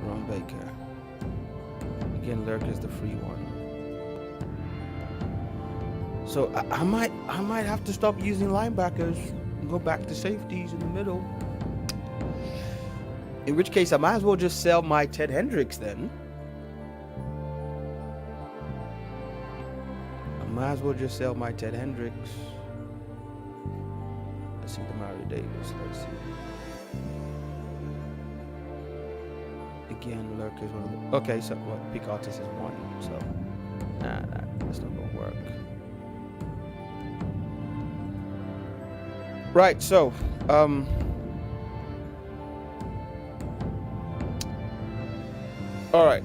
Ron Baker. Again, lurk is the free one. So I might have to stop using linebackers and go back to safeties in the middle. In which case, I might as well just sell my Ted Hendricks then. Might as well just sell my Ted Hendricks. Let's see the Mario Davis. Let's see. Again, lurk is one of the. Okay, so what? Pick artist is 1. So, that's not gonna work. Right. So, all right.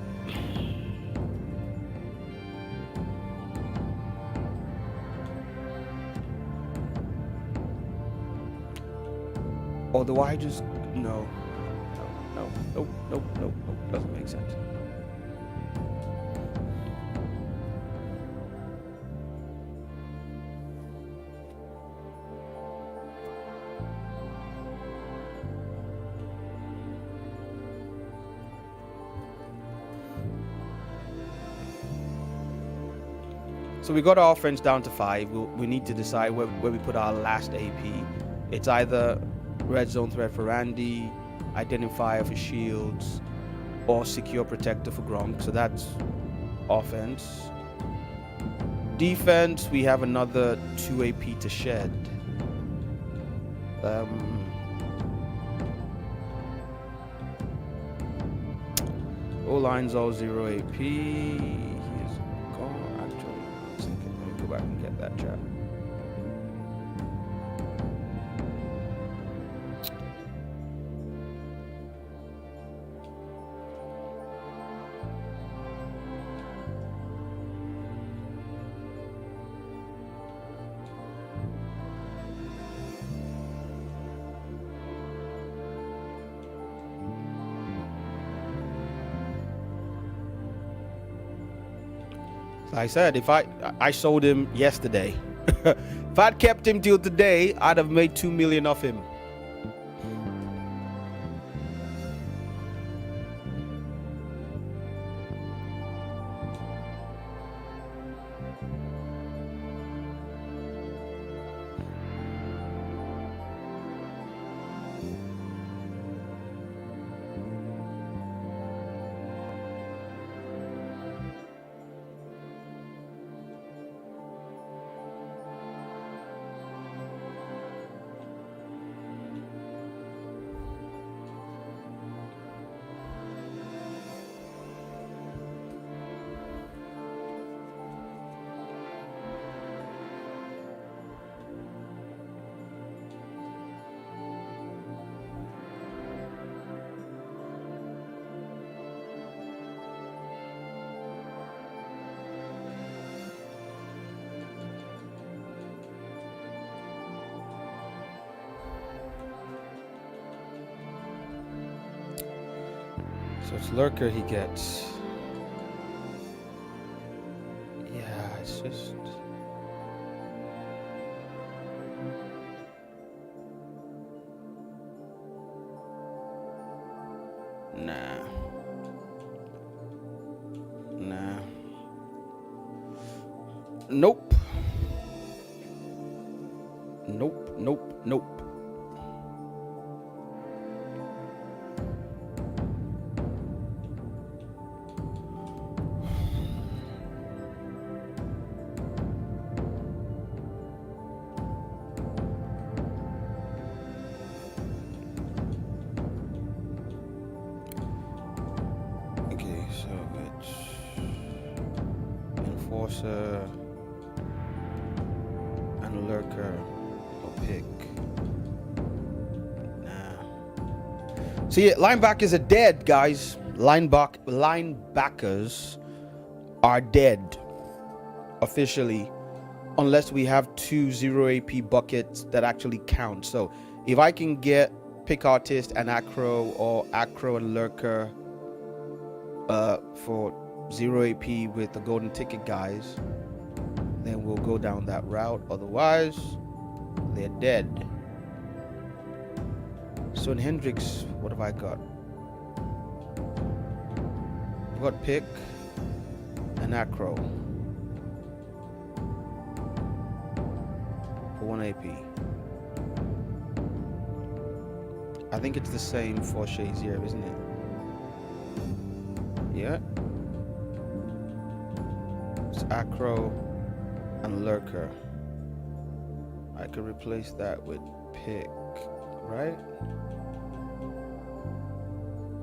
Or do I just no, doesn't make sense. So we got our offense down to 5. We need to decide where we put our last AP. It's either red zone threat for Randy, identifier for Shields, or secure protector for Gronk. So that's offense. Defense, we have another 2 AP to shed. O-line's all 0 AP. He's gone. Actually, let me go back and get that chat. I said, if I sold him yesterday. If I'd kept him till today, I'd have made 2 million off him. So it's Lurker he gets. Yeah, it's just... Nah. Nope. Nope. Okay, so it's Enforcer and Lurker or pick. Nah. See, linebackers are dead, guys. Linebackers are dead officially, unless we have 2 0 AP buckets that actually count. So if I can get pick artist and acro, or acro and lurker for 0 AP with the golden ticket guys, then we'll go down that route. Otherwise, they're dead. So in Hendrix, what have I got? I've got pick and acro for 1 AP. I think it's the same for Shazier, isn't it? Yeah. It's acro and lurker. I could replace that with pick, right?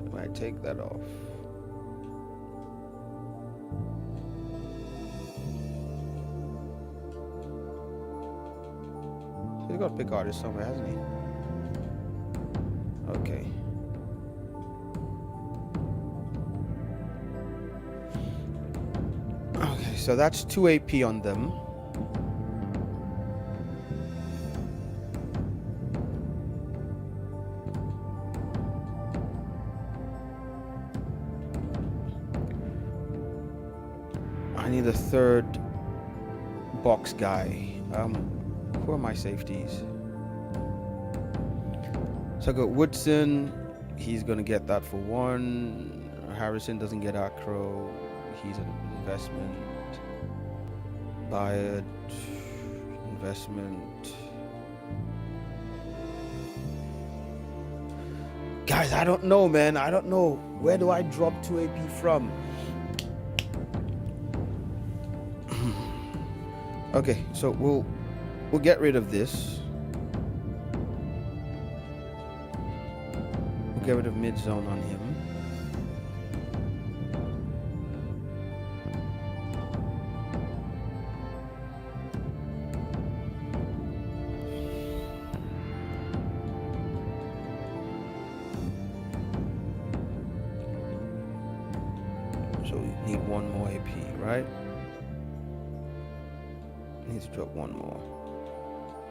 If I take that off. He's got a pick artist somewhere, hasn't he? Okay. Okay, so that's 2 AP on them. I need a third box guy. Who are my safeties? So I got Woodson. He's gonna get that for 1. Harrison doesn't get acro. He's an investment. Bayard, investment. Guys, I don't know, man. I don't know. Where do I drop 2 AP from? Okay, so we'll get rid of this. We'll get rid of mid zone on him. So we need 1 more AP, right? Need to drop 1 more.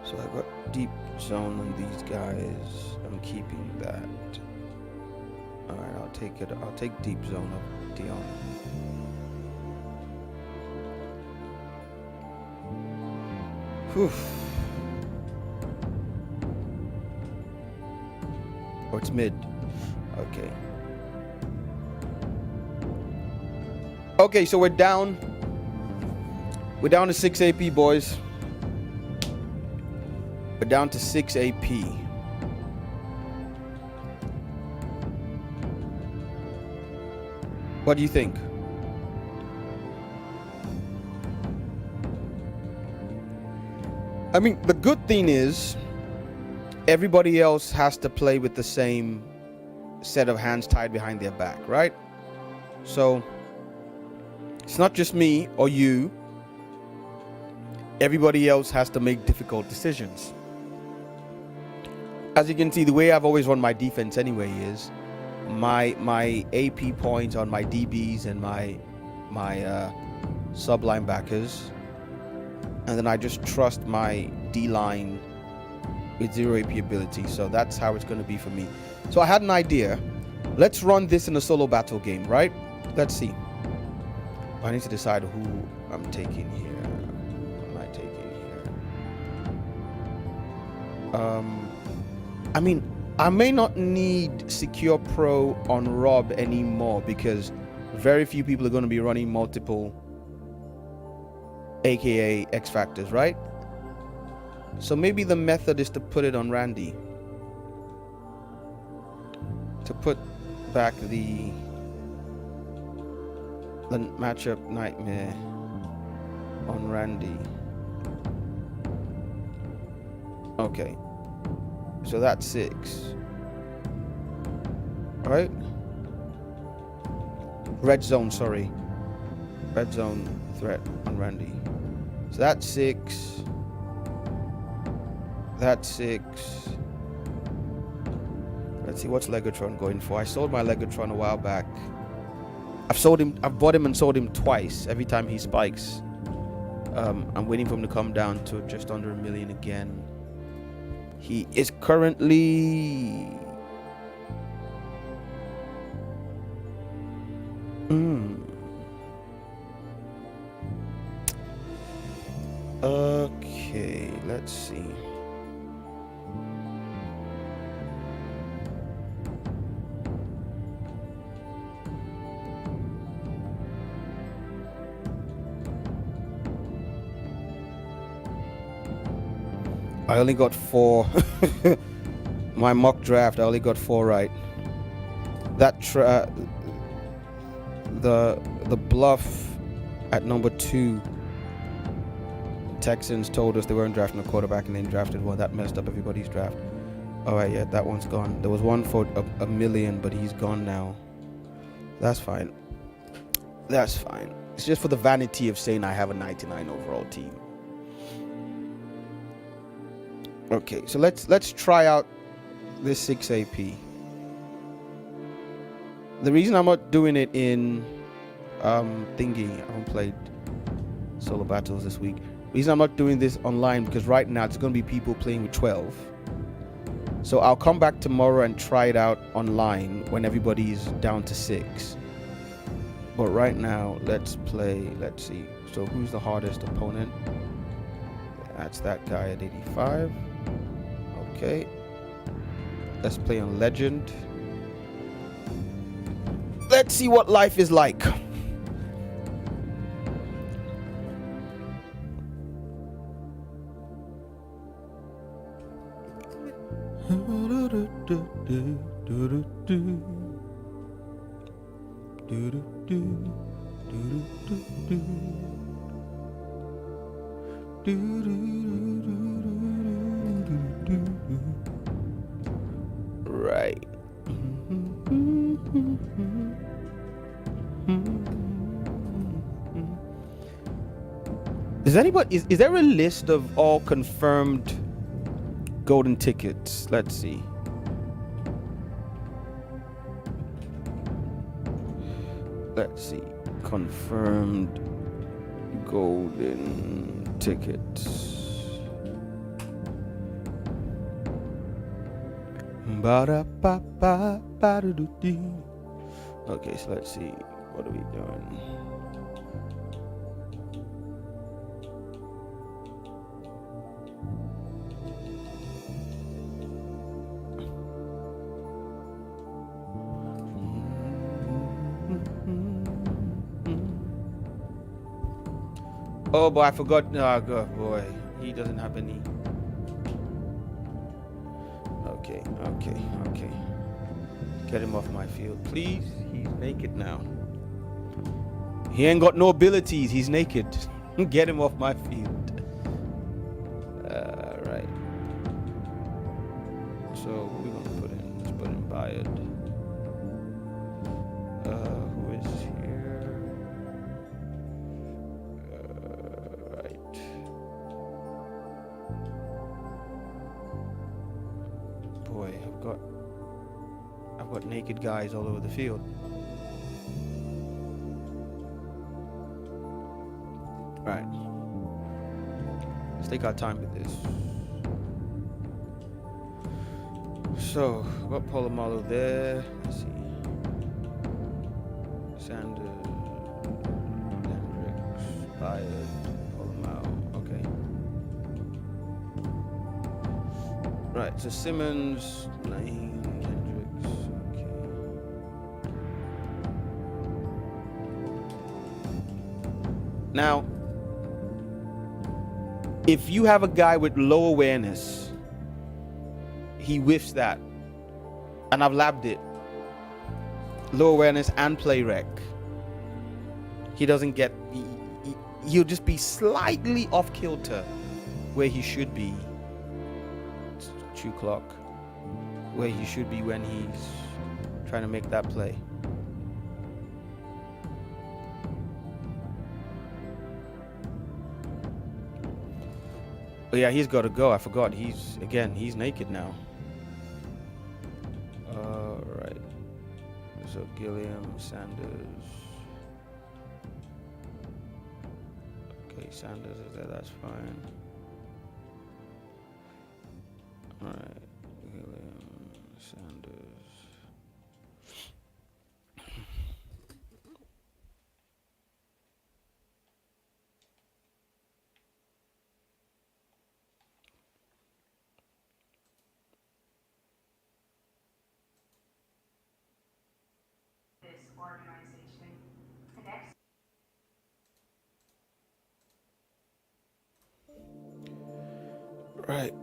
So I got deep zone on these guys. I'm keeping that. Alright, I'll take deep zone of Dion. Whew. Oh, it's mid. Okay. Okay, so we're down. We're down to 6 AP, boys. We're down to 6 AP. What do you think? I mean, the good thing is everybody else has to play with the same set of hands tied behind their back, right? So it's not just me or you. Everybody else has to make difficult decisions. As you can see, the way I've always run my defense anyway is my AP points on my DBs and my sub linebackers, and then I just trust my D-line with 0 AP ability. So that's how it's going to be for me. So I had an idea. Let's run this in a solo battle game, right? Let's see. I need to decide who I'm taking here. Who am I taking here? I mean, I may not need Secure Pro on Rob anymore because very few people are going to be running multiple aka X Factors, right? So maybe the method is to put it on Randy. To put back the matchup nightmare on Randy. Okay. So that's 6. Right? Red zone, sorry. Red zone threat on Randy. So that's 6. That's 6. Let's see, what's Legatron going for? I sold my Legatron a while back. I've bought him and sold him twice. Every time he spikes. I'm waiting for him to come down to just under 1 million again. He is currently okay, let's see. I only got 4. My mock draft, I only got 4 right. That the bluff at number 2. Texans told us they weren't drafting a quarterback and then drafted one. That messed up everybody's draft. All right, yeah, that one's gone. There was one for a million, but he's gone now. That's fine. That's fine. It's just for the vanity of saying I have a 99 overall team. Okay, so let's try out this 6 AP. The reason I'm not doing it in thingy, I haven't played solo battles this week. The reason I'm not doing this online because right now it's going to be people playing with 12. So I'll come back tomorrow and try it out online when everybody's down to 6. But right now, let's play. Let's see. So who's the hardest opponent? That's that guy at 85. Okay. Let's play on Legend. Let's see what life is like. Right. Is anybody is there a list of all confirmed golden tickets? Let's see. Let's see. Confirmed golden tickets. Okay, so let's see. What are we doing? Oh, boy, I forgot. Oh, God, boy. He doesn't have any. Okay, okay, okay. Get him off my field, please. He's naked now. He ain't got no abilities. He's naked. Get him off my field. Right. So who we gonna put in? Let's put in Bayard. Who is here? Right. Boy, I've got naked guys all over the field. Right. Let's take our time with this. So, got Polamalu there. Let's see. Sanders, Hendricks, Bayard, Polamalu. Okay. Right, so Simmons, Lane, Hendricks. Okay. Now, if you have a guy with low awareness, he whiffs that. And I've labbed it. Low awareness and play rec. He doesn't get... He'll just be slightly off kilter where he should be. It's 2 o'clock. Where he should be when he's trying to make that play. Oh yeah, he's got to go. I forgot. He's naked now. Right. So Gilliam, Sanders. Okay, Sanders is there. That's fine. All right, Gilliam, Sanders. Right.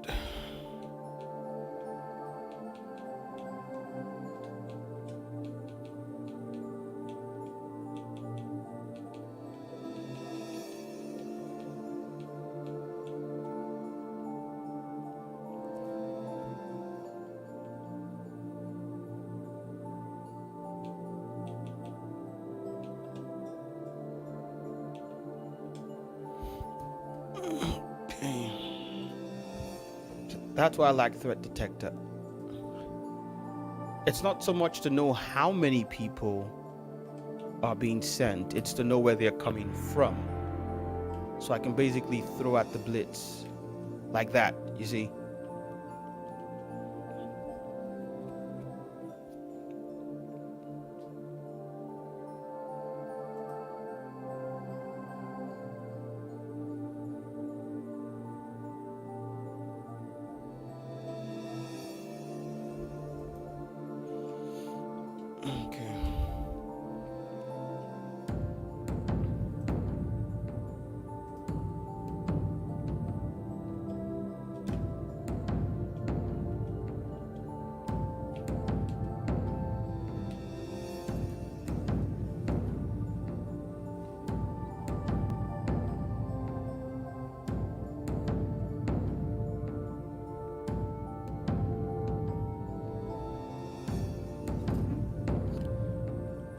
That's why I like threat detector. It's not so much to know how many people are being sent, it's to know where they're coming from. So I can basically throw out the blitz like that, you see.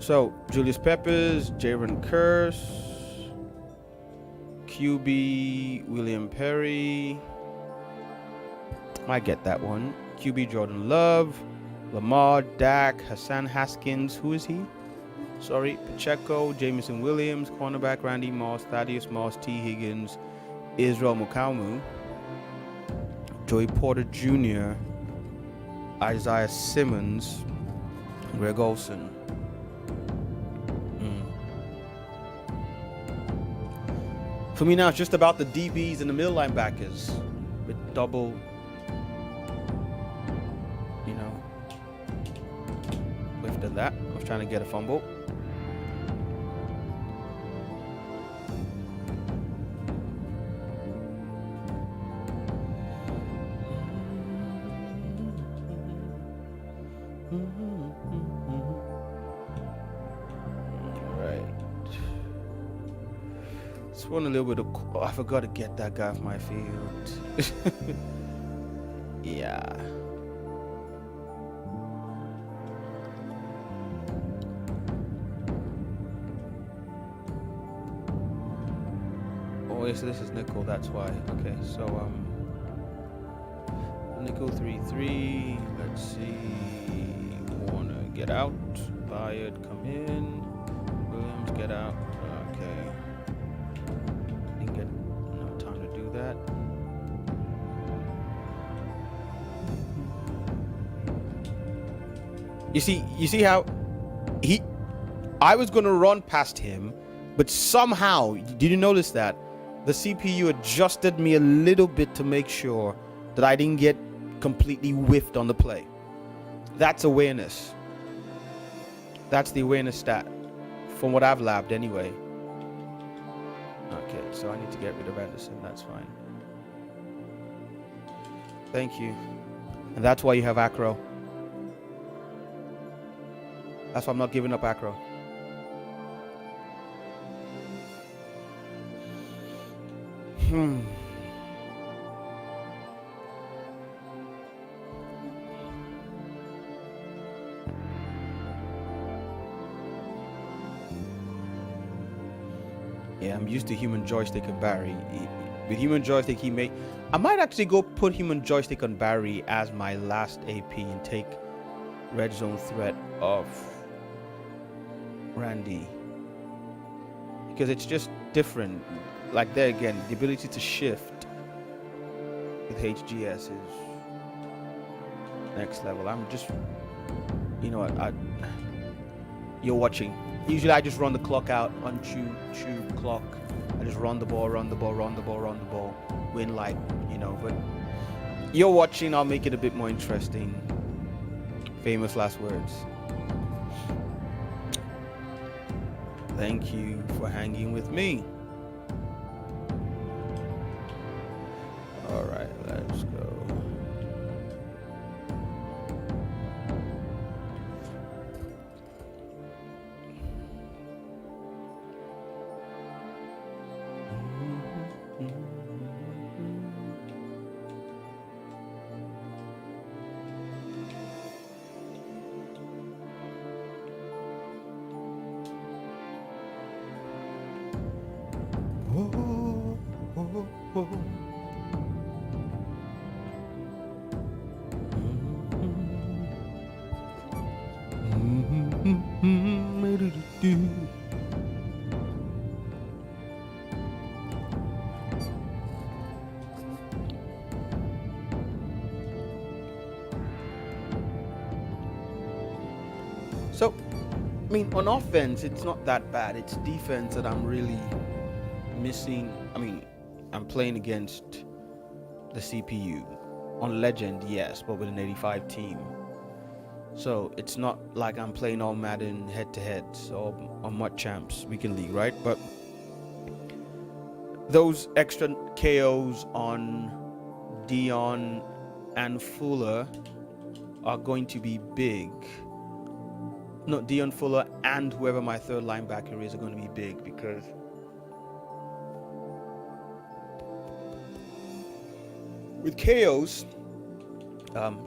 So, Julius Peppers, Jaron Curse, QB, William Perry. Might get that one. QB, Jordan Love, Lamar, Dak, Hassan Haskins. Who is he? Sorry. Pacheco, Jameson Williams, cornerback, Randy Moss, Thaddeus Moss, T. Higgins, Israel Mukamu, Joey Porter Jr., Isaiah Simmons, Greg Olsen. For me now, it's just about the DBs and the middle linebackers with double, you know, lifted that. I was trying to get a fumble. Right. Just want a little bit of. Oh, I forgot to get that guy off my field. Yeah. Oh, yes, this is nickel. That's why. Okay, so nickel 3-3. Let's see. Warner, get out. Bayard, come in. Williams, get out. Okay. Didn't get no time to do that. You see how I was gonna run past him, but somehow, did you notice that? The CPU adjusted me a little bit to make sure that I didn't get completely whiffed on the play. That's awareness. That's the awareness stat, from what I've labbed anyway. Okay, so I need to get rid of Anderson, that's fine. Thank you. And that's why you have acro. That's why I'm not giving up acro. Yeah, I'm used to human joystick and Barry. With human joystick, I might actually go put human joystick on Barry as my last AP and take red zone threat off Randy. Because it's just different. Like there again, the ability to shift with HGS is next level. I'm just, you know what, you're watching. Usually I just run the clock out on chew clock. I just run the ball, win like, you know, but you're watching, I'll make it a bit more interesting. Famous last words. Thank you for hanging with me. All right, let's go. So, I mean, on offense, it's not that bad. It's defense that I'm really missing. I mean, I'm playing against the CPU. On Legend, yes, but with an 85 team. So, it's not like I'm playing all Madden head-to-heads or on Mud Champs Weekend League, right? But those extra KOs on Dion and Fuller are going to be big. No, Dion Fuller and whoever my third linebacker is are going to be big because with KOs,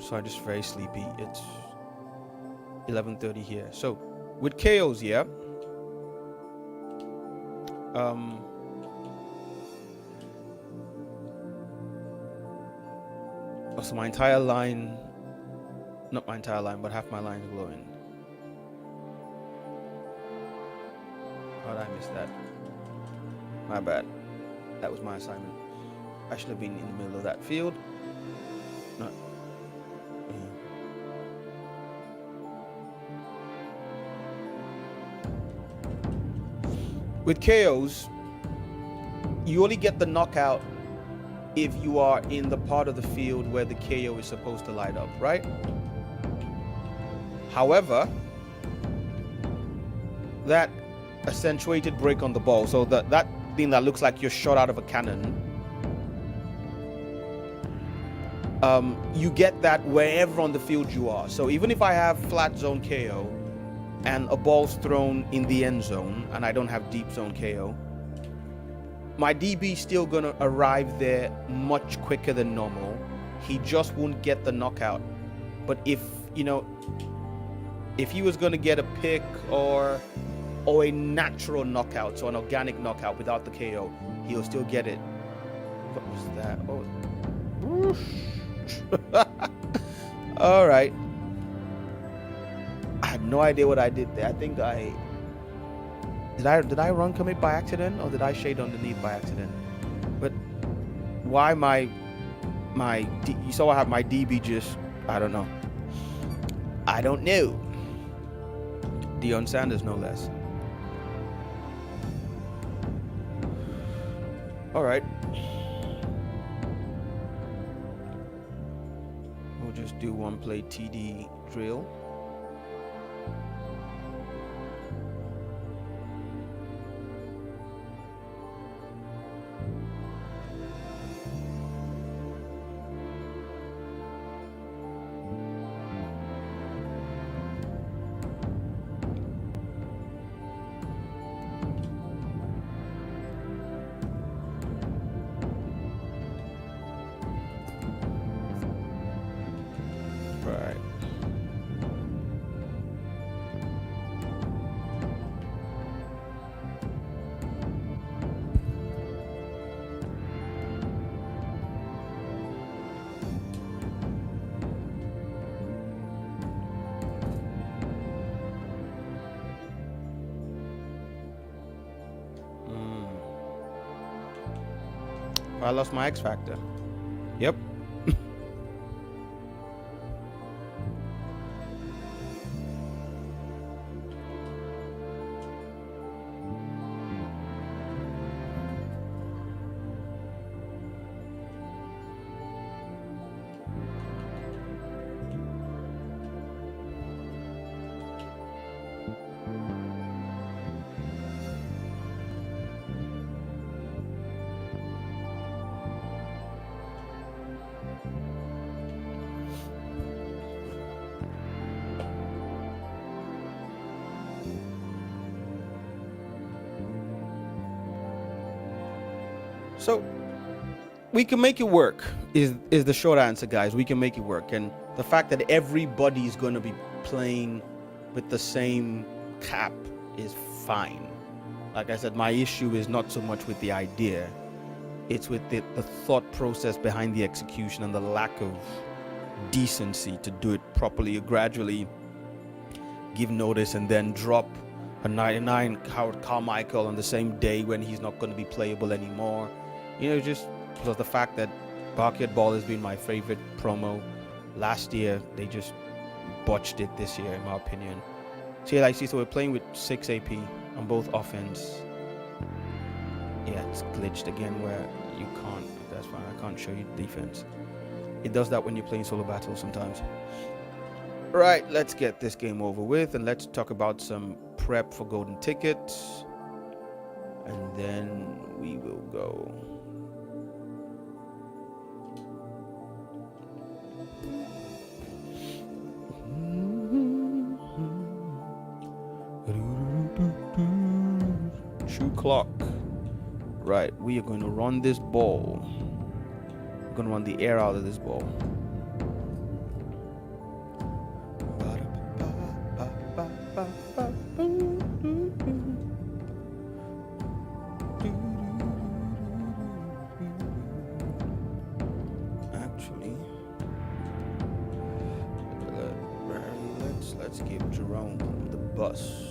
sorry, just very sleepy. It's 11:30 here. So with KOs, yeah. So my entire line, not my entire line, but half my line is glowing. How did I miss that? My bad. That was my assignment. I should have been in the middle of that field. Not. With KOs, you only get the knockout if you are in the part of the field where the KO is supposed to light up, right? However, that accentuated break on the ball, so that thing that looks like you're shot out of a cannon, You get that wherever on the field you are. So even if I have flat zone KO and a ball's thrown in the end zone and I don't have deep zone KO, my DB is still going to arrive there much quicker than normal. He just won't get the knockout. But if he was going to get a pick or a natural knockout, so an organic knockout without the KO, he'll still get it. What was that? Oh. All right. I have no idea what I did there. I think did I run commit by accident, or did I shade underneath by accident? But why you saw I have my DB just, I don't know. Deion Sanders, no less. All right. We'll just do one play TD drill. Right. I lost my X factor. Yep. So we can make it work is the short answer, guys. We can make it work. And the fact that everybody's going to be playing with the same cap is fine. Like I said, my issue is not so much with the idea. It's with the thought process behind the execution and the lack of decency to do it properly. You gradually give notice and then drop a 99 Howard Carmichael on the same day when he's not going to be playable anymore. Just because the fact that Backyard Ball has been my favorite promo last year, they just botched it this year, in my opinion. So we're playing with 6 AP on both offense. Yeah, it's glitched again where you can't. That's fine. I can't show you defense. It does that when you're playing solo battles sometimes. Right, let's get this game over with and let's talk about some prep for golden tickets. And then we will go. Shoe clock. Right, we are going to run this ball. We're going to run the air out of this ball. Actually, let's give Jerome the bus.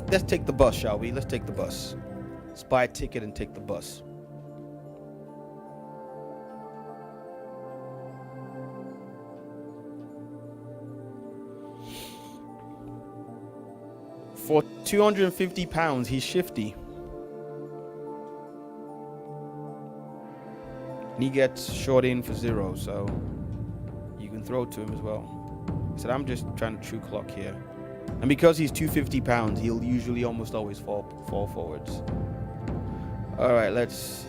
Let's take the bus, shall we? Let's take the bus. Let's buy a ticket and take the bus. For 250 pounds, he's shifty. And he gets short in for 0, so you can throw to him as well. I said, I'm just trying to true clock here. And because he's 250 pounds, he'll usually almost always fall forwards. All right, let's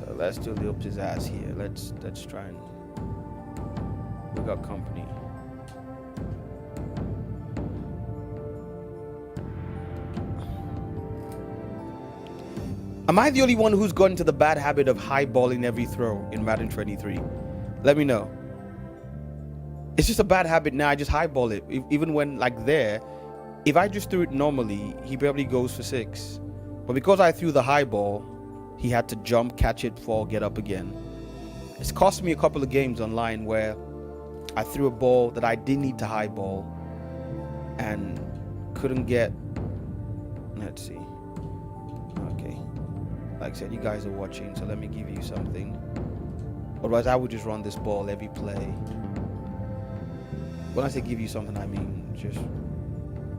do a little pizzazz here. Let's try and got company. Am I the only one who's gone into the bad habit of highballing every throw in Madden 23? Let me know. It's just a bad habit now. I just highball it. Even when like there, if I just threw it normally, he probably goes for 6. But because I threw the high ball, he had to jump, catch it, fall, get up again. It's cost me a couple of games online where I threw a ball that I didn't need to highball and couldn't get. Let's see. Okay. Like I said, you guys are watching, so let me give you something. Otherwise, I would just run this ball every play. When I say give you something, I mean just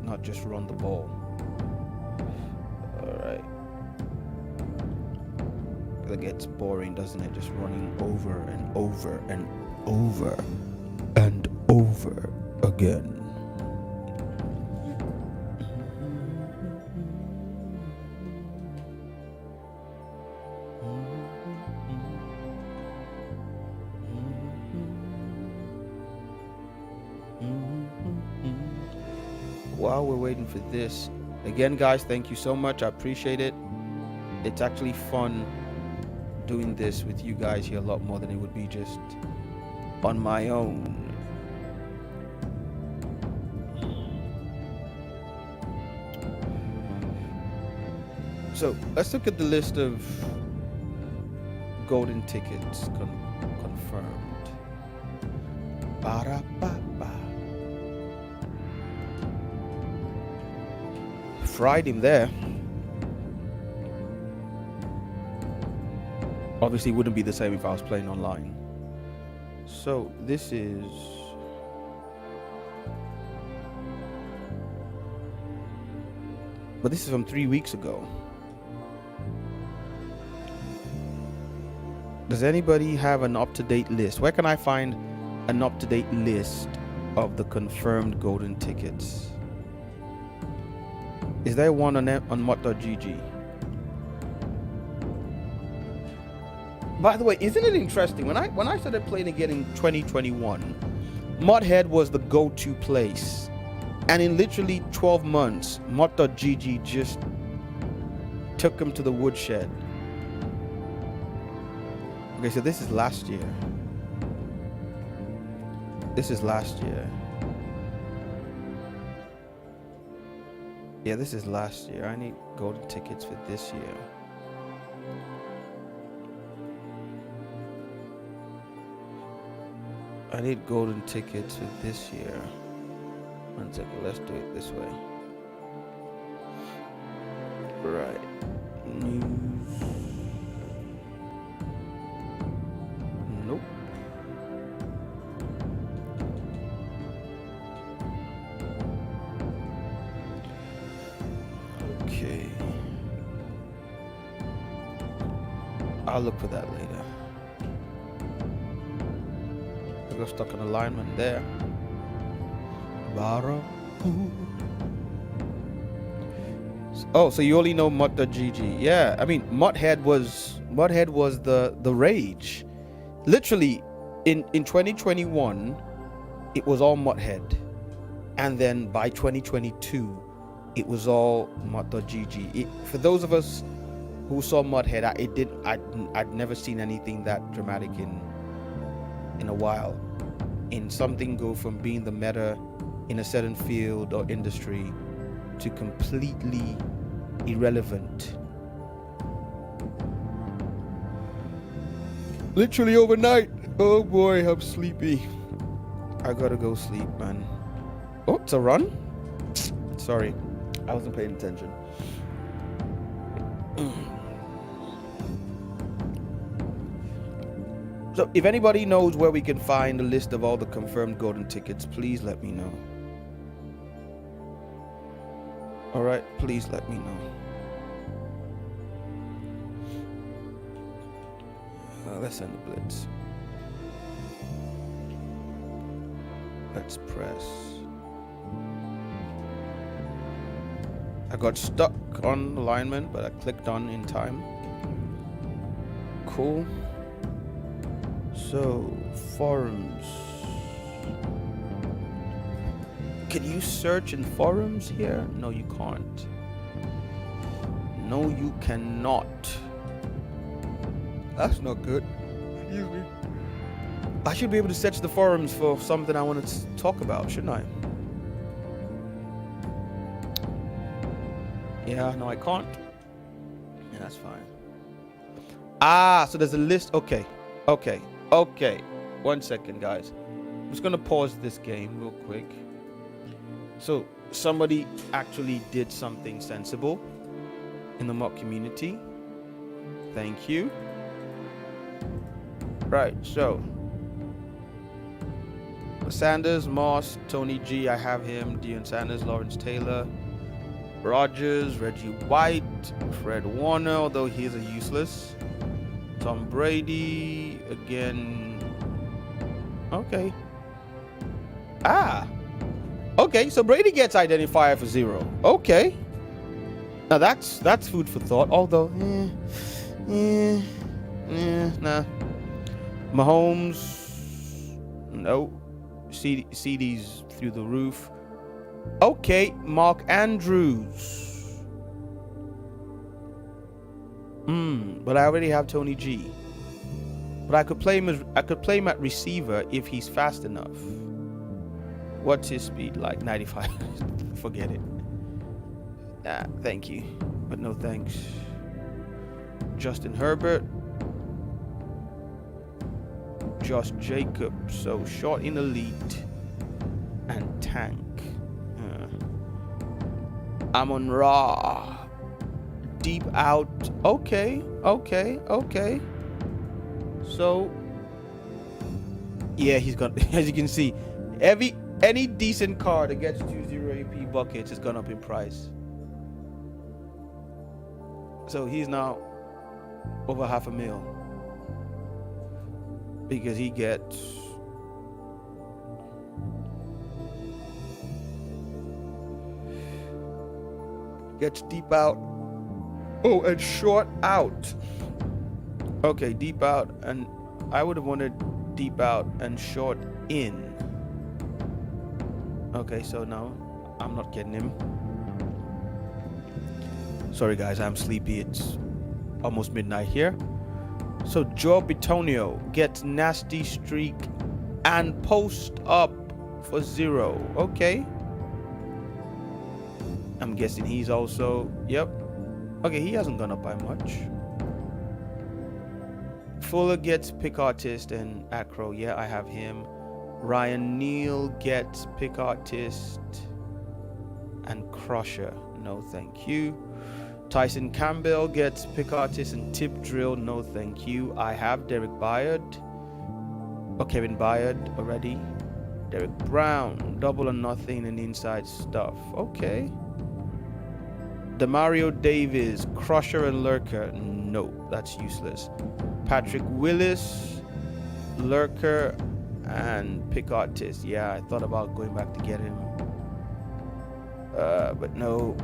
not just run the ball. All right. It gets boring, doesn't it? Just running over and over and over and over again. While we're waiting for this, again guys, thank you so much. I appreciate it. It's actually fun doing this with you guys here a lot more than it would be just on my own. So let's look at the list of golden tickets confirmed. Ba-da-ba-ba. Fried him there. Obviously wouldn't be the same if I was playing online. So this is from 3 weeks ago. Does anybody have an up-to-date list? Where can I find an up-to-date list of the confirmed golden tickets? Is there one on mod.gg? By the way, isn't it interesting? When I started playing again in 2021, Modhead was the go-to place. And in literally 12 months, mod.gg just took him to the woodshed. Okay, so this is last year. Yeah, this is last year. I need golden tickets for this year. I need golden tickets for this year. One second, let's do it this way. Right. News. Nope. Okay. I'll look for that later. I got stuck in alignment there. Oh, so you only know mod.gg. Yeah, I mean Modhead was the rage. Literally in 2021 it was all Modhead. And then by 2022 it was all mod.gg. For those of us who saw Modhead, I'd never seen anything that dramatic in a while. In something go from being the meta in a certain field or industry to completely irrelevant. Literally overnight. Oh boy, I'm sleepy. I gotta go sleep, man. Oh, it's a run? Sorry, I wasn't paying attention. So if anybody knows where we can find a list of all the confirmed golden tickets, please let me know. All right, please let me know. Let's send the blitz. Let's press. I got stuck on alignment, but I clicked on in time. Cool. So, forums. Can you search in forums here? No, you can't. No, you cannot. That's not good. Excuse me. I should be able to search the forums for something I want to talk about, shouldn't I? Yeah, no, I can't. Yeah, that's fine. Ah, so there's a list. Okay. 1 second, guys. I'm just gonna pause this game real quick. So somebody actually did something sensible in the mock community. Thank you. Right, so Sanders, Moss, Tony G, I have him, Deion Sanders, Lawrence Taylor, Rogers, Reggie White, Fred Warner, although he is a useless, Tom Brady, again, okay. Okay, so Brady gets identifier for 0. Okay. Now that's food for thought, although, nah. Mahomes, no. CD's through the roof. Okay, Mark Andrews. But I already have Tony G. But I could play him at receiver if he's fast enough. What's his speed like? 95. Forget it. Nah, thank you, but no thanks. Justin Herbert. Josh Jacobs. So short in elite and tank. Amon Ra. Deep out. Okay. So yeah, he's gonna, as you can see, any decent car that gets 20 AP buckets has gone up in price. So he's now over $500,000 because he gets deep out. Oh, and short out. Okay, deep out, and I would have wanted deep out and short in. Okay, so no, I'm not getting him. Sorry guys, I'm sleepy. It's almost midnight here. So Joe Bitonio gets nasty streak and post up for 0. Okay. I'm guessing he's also, yep. Okay, he hasn't gone up by much. Fuller gets pick artist and acro. Yeah, I have him. Ryan Neal gets pick artist and crusher. No, thank you. Tyson Campbell gets pick artist and tip drill. No, thank you. I have Derek Byard. Or Kevin Byard already. Derek Brown, double or nothing and inside stuff. Okay. Demario Davis, crusher and lurker. No, that's useless. Patrick Willis, lurker and pick artist. Yeah, I thought about going back to get him, but no.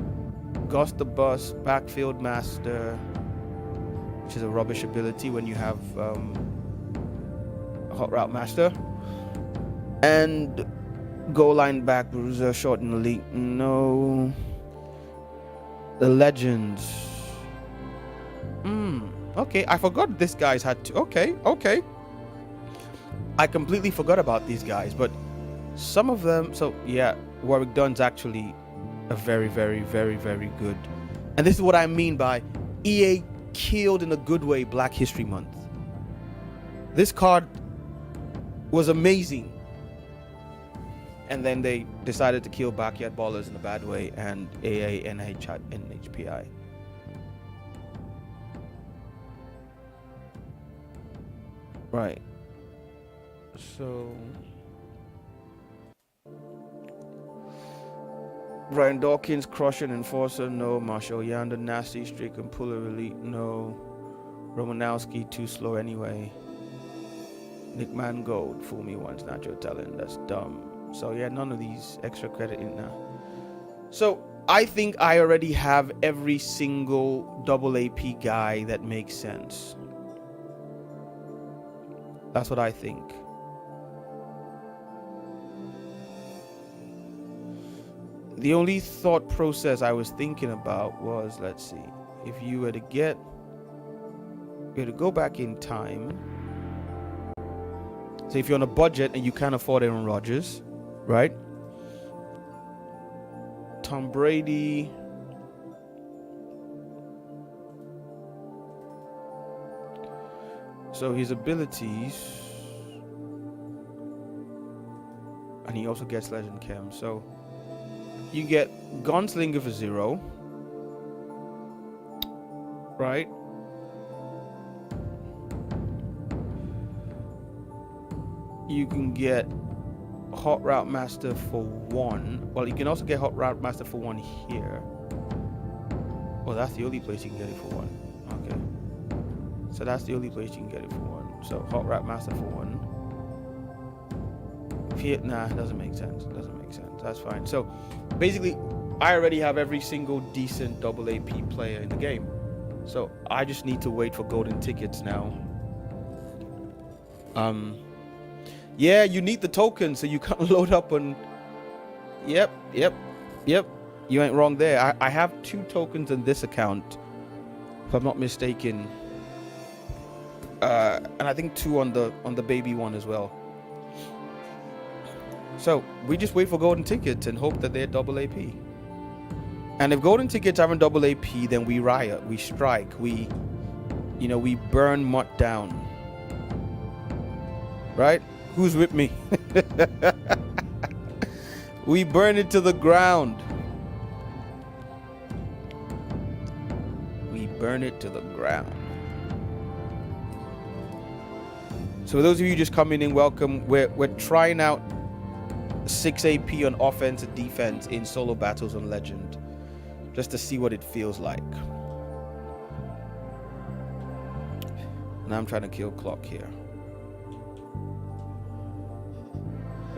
Gus the Bus, backfield master, which is a rubbish ability when you have hot route master, and goal line back bruiser, short in the league. No. The legends. Okay, I forgot this guy's had to. Okay. I completely forgot about these guys, but some of them. So yeah, Warwick Dunn's actually a very, very, very, very good. And this is what I mean by EA killed in a good way Black History Month. This card was amazing. And then they decided to kill Backyard Ballers in a bad way and AA, NHPI. Right. So Brian Dawkins, Crusher and Enforcer, no. Marshall Yanda, Nasty Streak and Puller Elite, no. Romanowski, too slow anyway. Nick Mangold, fool me once, not your talent, that's dumb. So yeah, none of these extra credit in now. So I think I already have every single double AP guy that makes sense. That's what I think. The only thought process I was thinking about was, let's see, if you were to go back in time. So if you're on a budget and you can't afford Aaron Rodgers, right? Tom Brady. So his abilities, and he also gets Legend Chem. So you get Gunslinger for 0, right? You can get Hot Route Master for 1. Well, you can also get Hot Route Master for 1 here. Well, that's the only place you can get it for 1. Okay. So that's the only place you can get it for 1. So Hot Route Master for 1. Here, nah, doesn't make sense. Doesn't make sense. That's fine. So basically, I already have every single decent double AP player in the game. So I just need to wait for golden tickets now. Yeah, you need the token so you can't load up on. Yep. You ain't wrong there. I have 2 tokens in this account, if I'm not mistaken. And I think 2 on the baby one as well. So we just wait for golden tickets and hope that they're double AP. And if golden tickets aren't double AP, then we riot, we strike, we burn Mutt down. Right? Who's with me? We burn it to the ground. We burn it to the ground. So for those of you just coming in, welcome. We're trying out 6 AP on offense and defense in solo battles on Legend, just to see what it feels like. And I'm trying to kill clock here.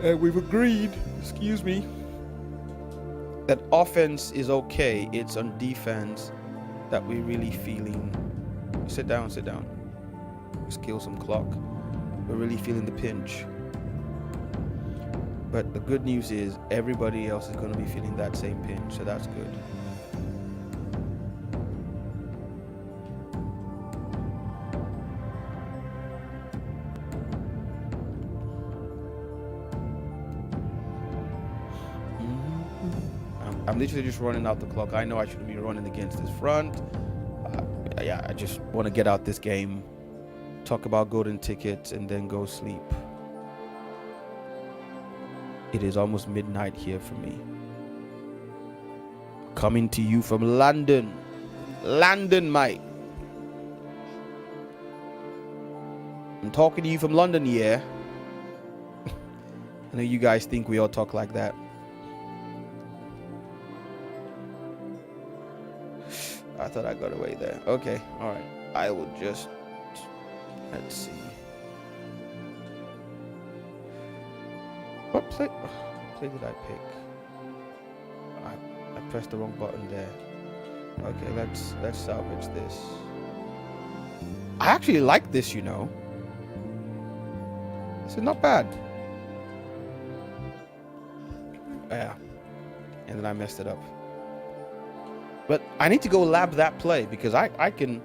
And we've agreed, excuse me, that offense is okay. It's on defense that we're really feeling. Sit down. Let's kill some clock. We're really feeling the pinch. But the good news is everybody else is going to be feeling that same pinch, so that's good. I'm literally just running out the clock. I know I shouldn't be running against this front. Yeah, I just want to get out this game, talk about golden tickets, and then go sleep. It is almost midnight here for me. Coming to you from London. London, mate. I'm talking to you from London, yeah. I know you guys think we all talk like that. I thought I got away there. Okay, all right. I will just, let's see. What play did I pick? I pressed the wrong button there. Okay, let's salvage this. I actually like this, you know. This is not bad. Yeah. And then I messed it up. But I need to go lab that play because I can.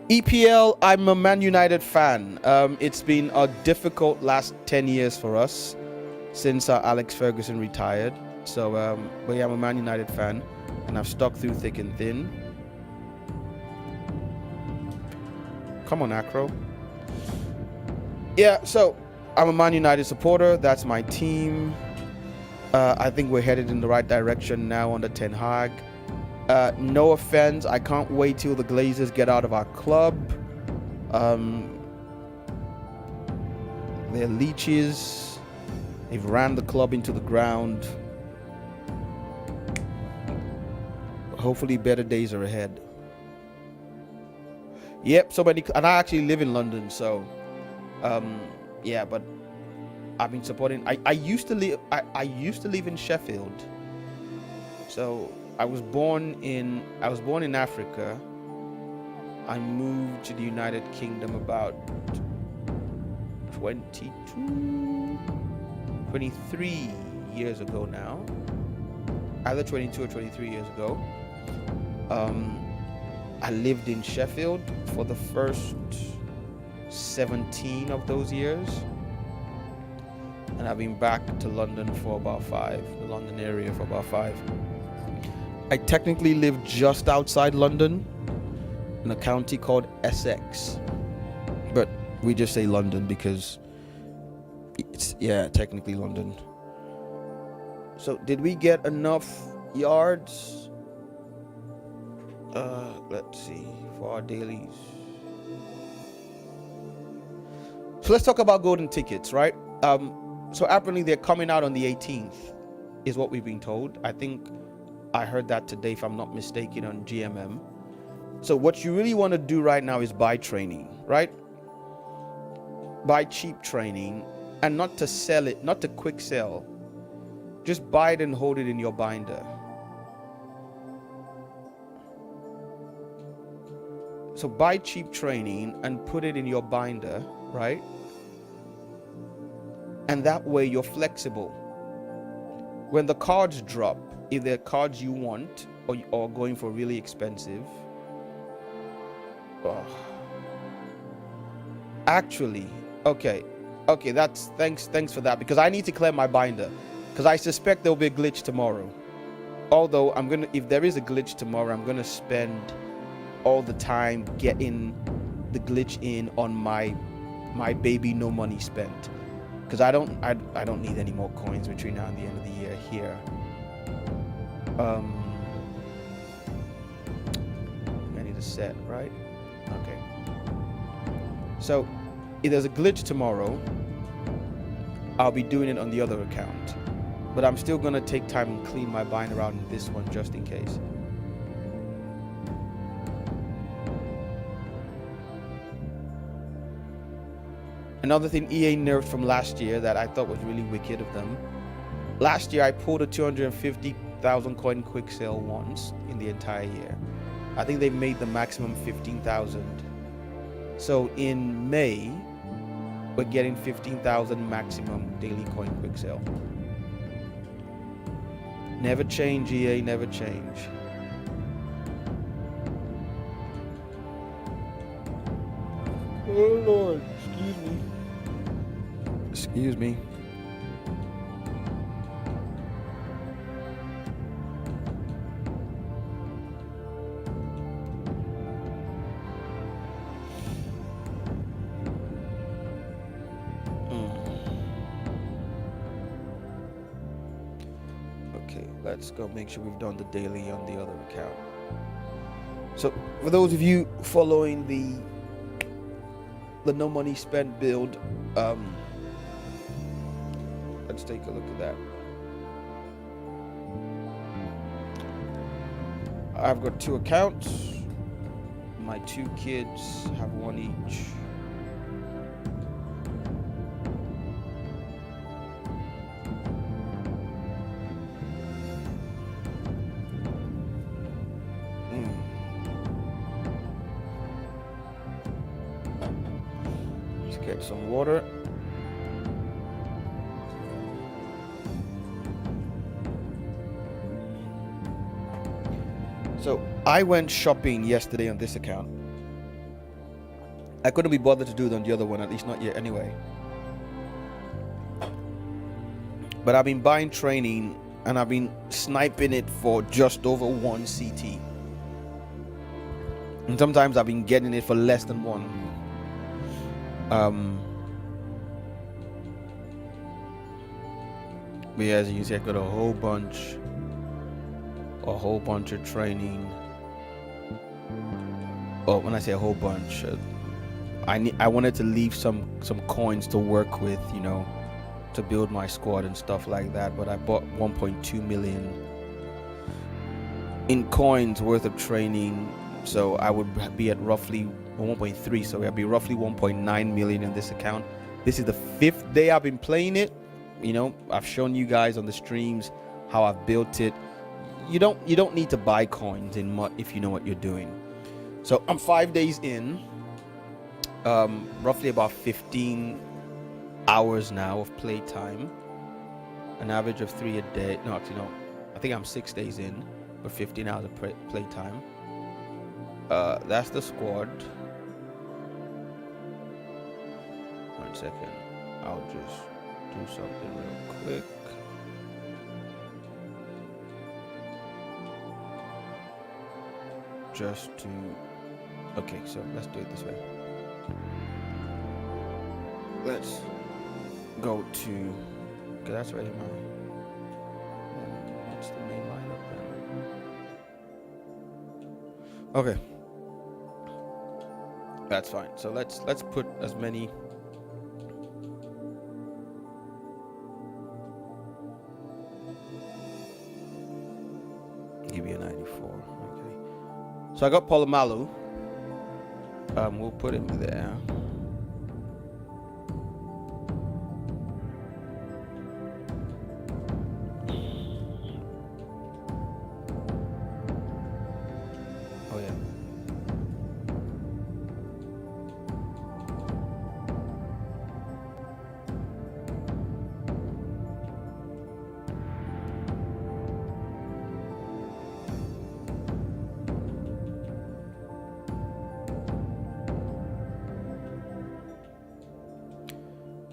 EPL, I'm a Man United fan. It's been a difficult last 10 years for us since Alex Ferguson retired. So, but yeah, I'm a Man United fan and I've stuck through thick and thin. Come on, Acro. Yeah, so I'm a Man United supporter. That's my team. I think we're headed in the right direction now under Ten Hag. No offense, I can't wait till the Glazers get out of our club. They're leeches. They've ran the club into the ground. Hopefully better days are ahead. Yep, so many, and I actually live in London, so yeah, but I've been supporting. I used to live in Sheffield. So I was born in Africa. I moved to the United Kingdom about 23 years ago now. either 22 or 23 years ago. I lived in Sheffield for the first 17 of those years, and I've been back to London for about 5, the London area for about 5. I technically live just outside London in a county called Essex, but we just say London because it's, yeah, technically London. So did we get enough yards? Let's see, for our dailies. So let's talk about golden tickets, right? So apparently they're coming out on the 18th, is what we've been told. I think I heard that today, if I'm not mistaken, on GMM. So what you really want to do right now is buy training, right? Buy cheap training, and not to sell it, not to quick sell. Just buy it and hold it in your binder. So buy cheap training and put it in your binder, right? And that way you're flexible. When the cards drop, if they're cards you want or going for really expensive, actually, okay, that's thanks for that, because I need to clear my binder, because I suspect there'll be a glitch tomorrow. Although if there is a glitch tomorrow, I'm gonna spend all the time getting the glitch in on my baby no money spent, because I don't need any more coins between now and the end of the year here. I need a set, right? Okay. So if there's a glitch tomorrow, I'll be doing it on the other account, but I'm still gonna take time and clean my binder out in this one just in case. Another thing EA nerfed from last year that I thought was really wicked of them. Last year I pulled a 250,000 coin quick sale once in the entire year. I think they made the maximum 15,000. So in May, we're getting 15,000 maximum daily coin quick sale. Never change, EA, never change. Oh Lord, excuse me. Excuse me. Okay, let's go make sure we've done the daily on the other account. So for those of you following the no money spent build, let's take a look at that. I've got 2 accounts. My 2 kids have 1 each. Let's get some water. So I went shopping yesterday on this account. I couldn't be bothered to do it on the other one, at least not yet anyway. But I've been buying training and I've been sniping it for just over 1 CT. And sometimes I've been getting it for less than 1. But yeah, as you can see, I've got a whole bunch of training. Oh, when I say a whole bunch, I wanted to leave some coins to work with, you know, to build my squad and stuff like that. But I bought 1.2 million in coins worth of training, so I would be at roughly 1.3. So I'd be roughly 1.9 million in this account. This is the 5th day I've been playing it. You know, I've shown you guys on the streams how I've built it. You don't need to buy coins in MUT if you know what you're doing. So I'm 5 days in, roughly about 15 hours now of playtime, an average of 3 a day. No, actually no, I think I'm 6 days in, but 15 hours of play time. That's the squad. 1 second. I'll just do something real quick. Just to... Okay, so let's do it this way. Let's go to... Okay, that's right, what's the main lineup then? Okay. That's fine. So let's put as many... Give you a 94. Okay. So I got Polomalu. We'll put him there. Oh yeah.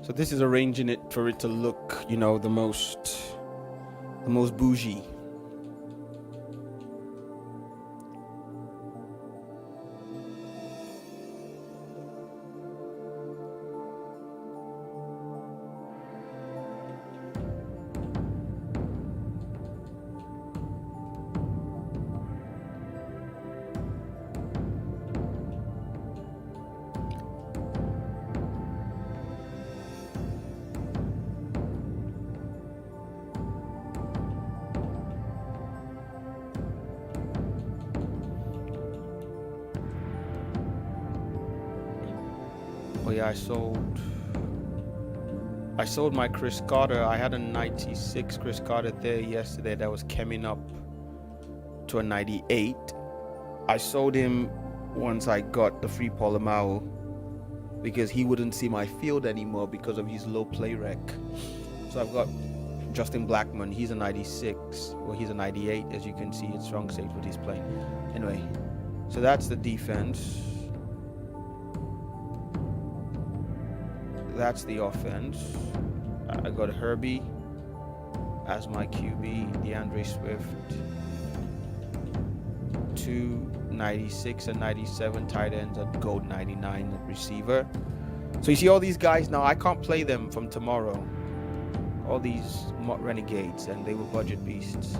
So this is arranging it for it to look, you know, the most bougie. Oh yeah, I sold my Chris Carter. I had a 96 Chris Carter there yesterday that was coming up to a 98. I sold him once I got the free Polomalu because he wouldn't see my field anymore because of his low play rec. So I've got Justin Blackman. He's a 96. Well, he's a 98, as you can see. It's strong safety what he's playing. Anyway, so that's the defense. That's the offense. I got Herbie as my QB, DeAndre Swift, 2 96 and 97 tight ends, at gold 99 at receiver. So you see all these guys now, I can't play them from tomorrow. All these renegades, and they were budget beasts.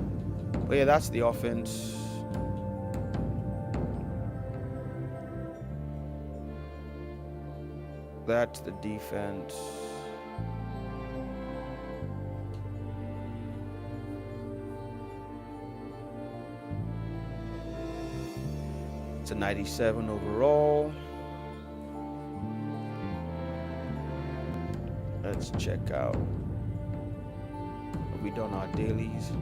But yeah, that's the offense. That's the defense. It's a 97 overall. Let's check out. Have we done our dailies?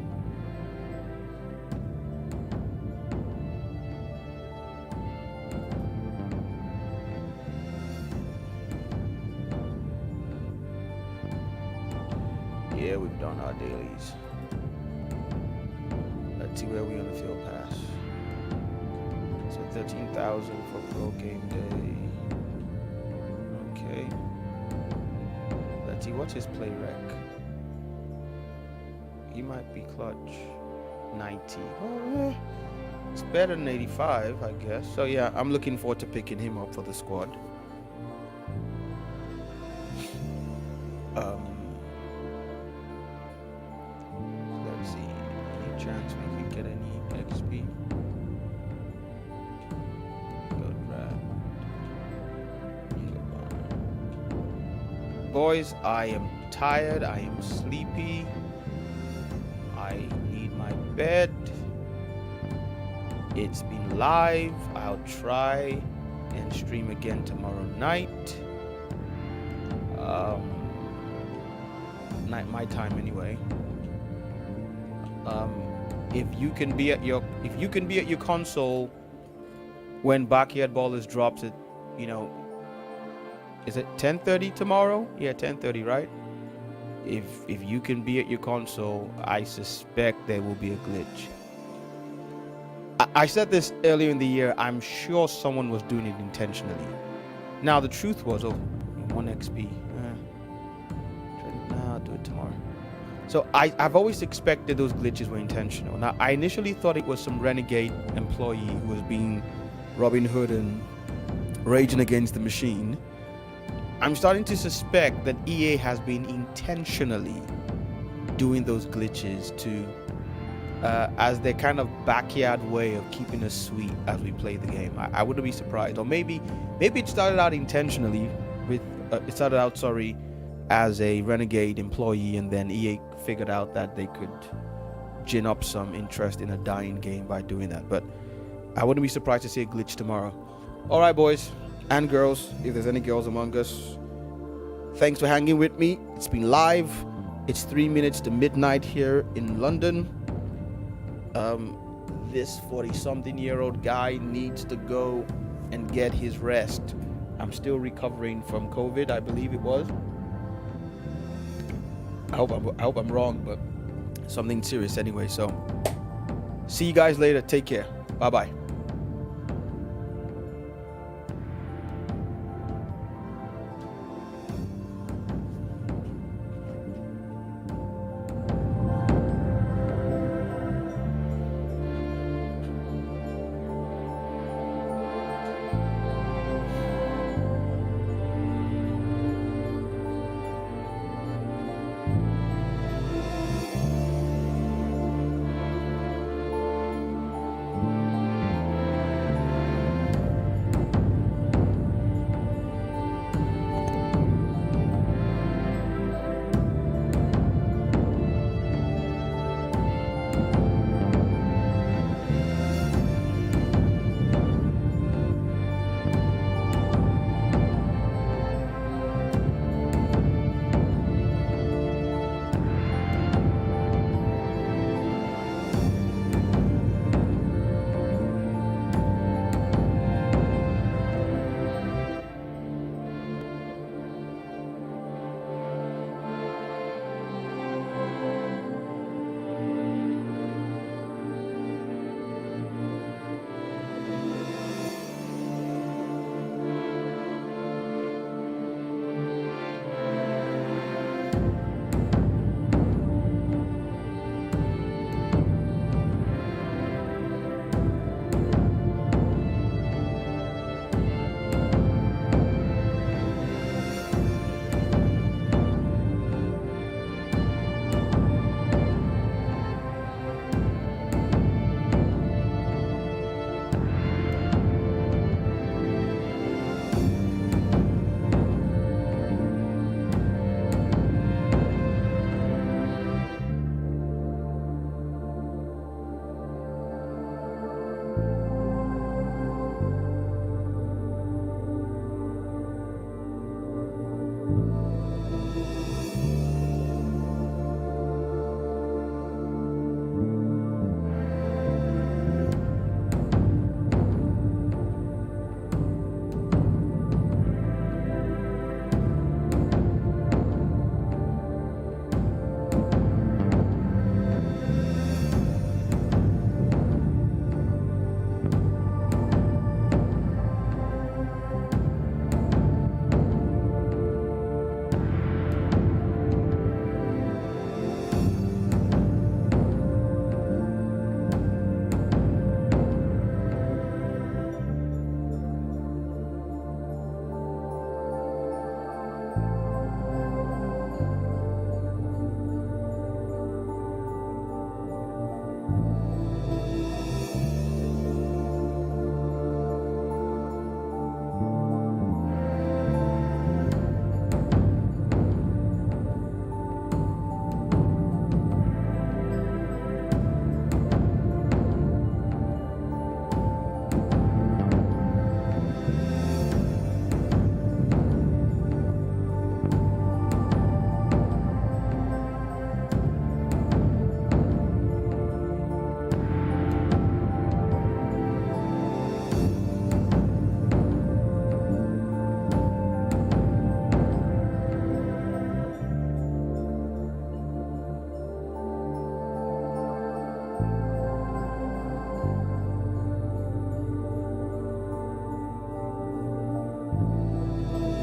Yeah, we've done our dailies. Let's see where we on the field pass. So 13,000 for pro game day. Okay. Let's see, what's his play rec? He might be clutch. 90. Oh, it's better than 85, I guess. So yeah, I'm looking forward to picking him up for the squad. Let's see. Any chance we could get any XP? Good Rant. Boys, I am tired. I am sleepy. I need my bed. It's been live. I'll try and stream again tomorrow night. Night my time anyway. If you can be at your console when Backyard Ballers drops it, you know, is it 10:30 tomorrow? Yeah, 10:30, right? if you can be at your console, I suspect there will be a glitch. I said this earlier in the year. I'm sure someone was doing it intentionally. Now the truth was, 1 XP. I'll do it tomorrow. So I've always expected those glitches were intentional. Now I initially thought it was some renegade employee who was being Robin Hood and raging against the machine. I'm starting to suspect that EA has been intentionally doing those glitches to as their kind of backyard way of keeping us sweet as we play the game. I wouldn't be surprised. Or maybe it started out intentionally with as a renegade employee, and then EA figured out that they could gin up some interest in a dying game by doing that. But I wouldn't be surprised to see a glitch tomorrow. All right, boys and girls, if there's any girls among us, thanks for hanging with me. It's been live. It's 3 minutes to midnight here in London. This 40-something-year-old guy needs to go and get his rest. I'm still recovering from COVID, I believe it was. I hope I'm wrong, but something serious anyway. So see you guys later. Take care. Bye bye.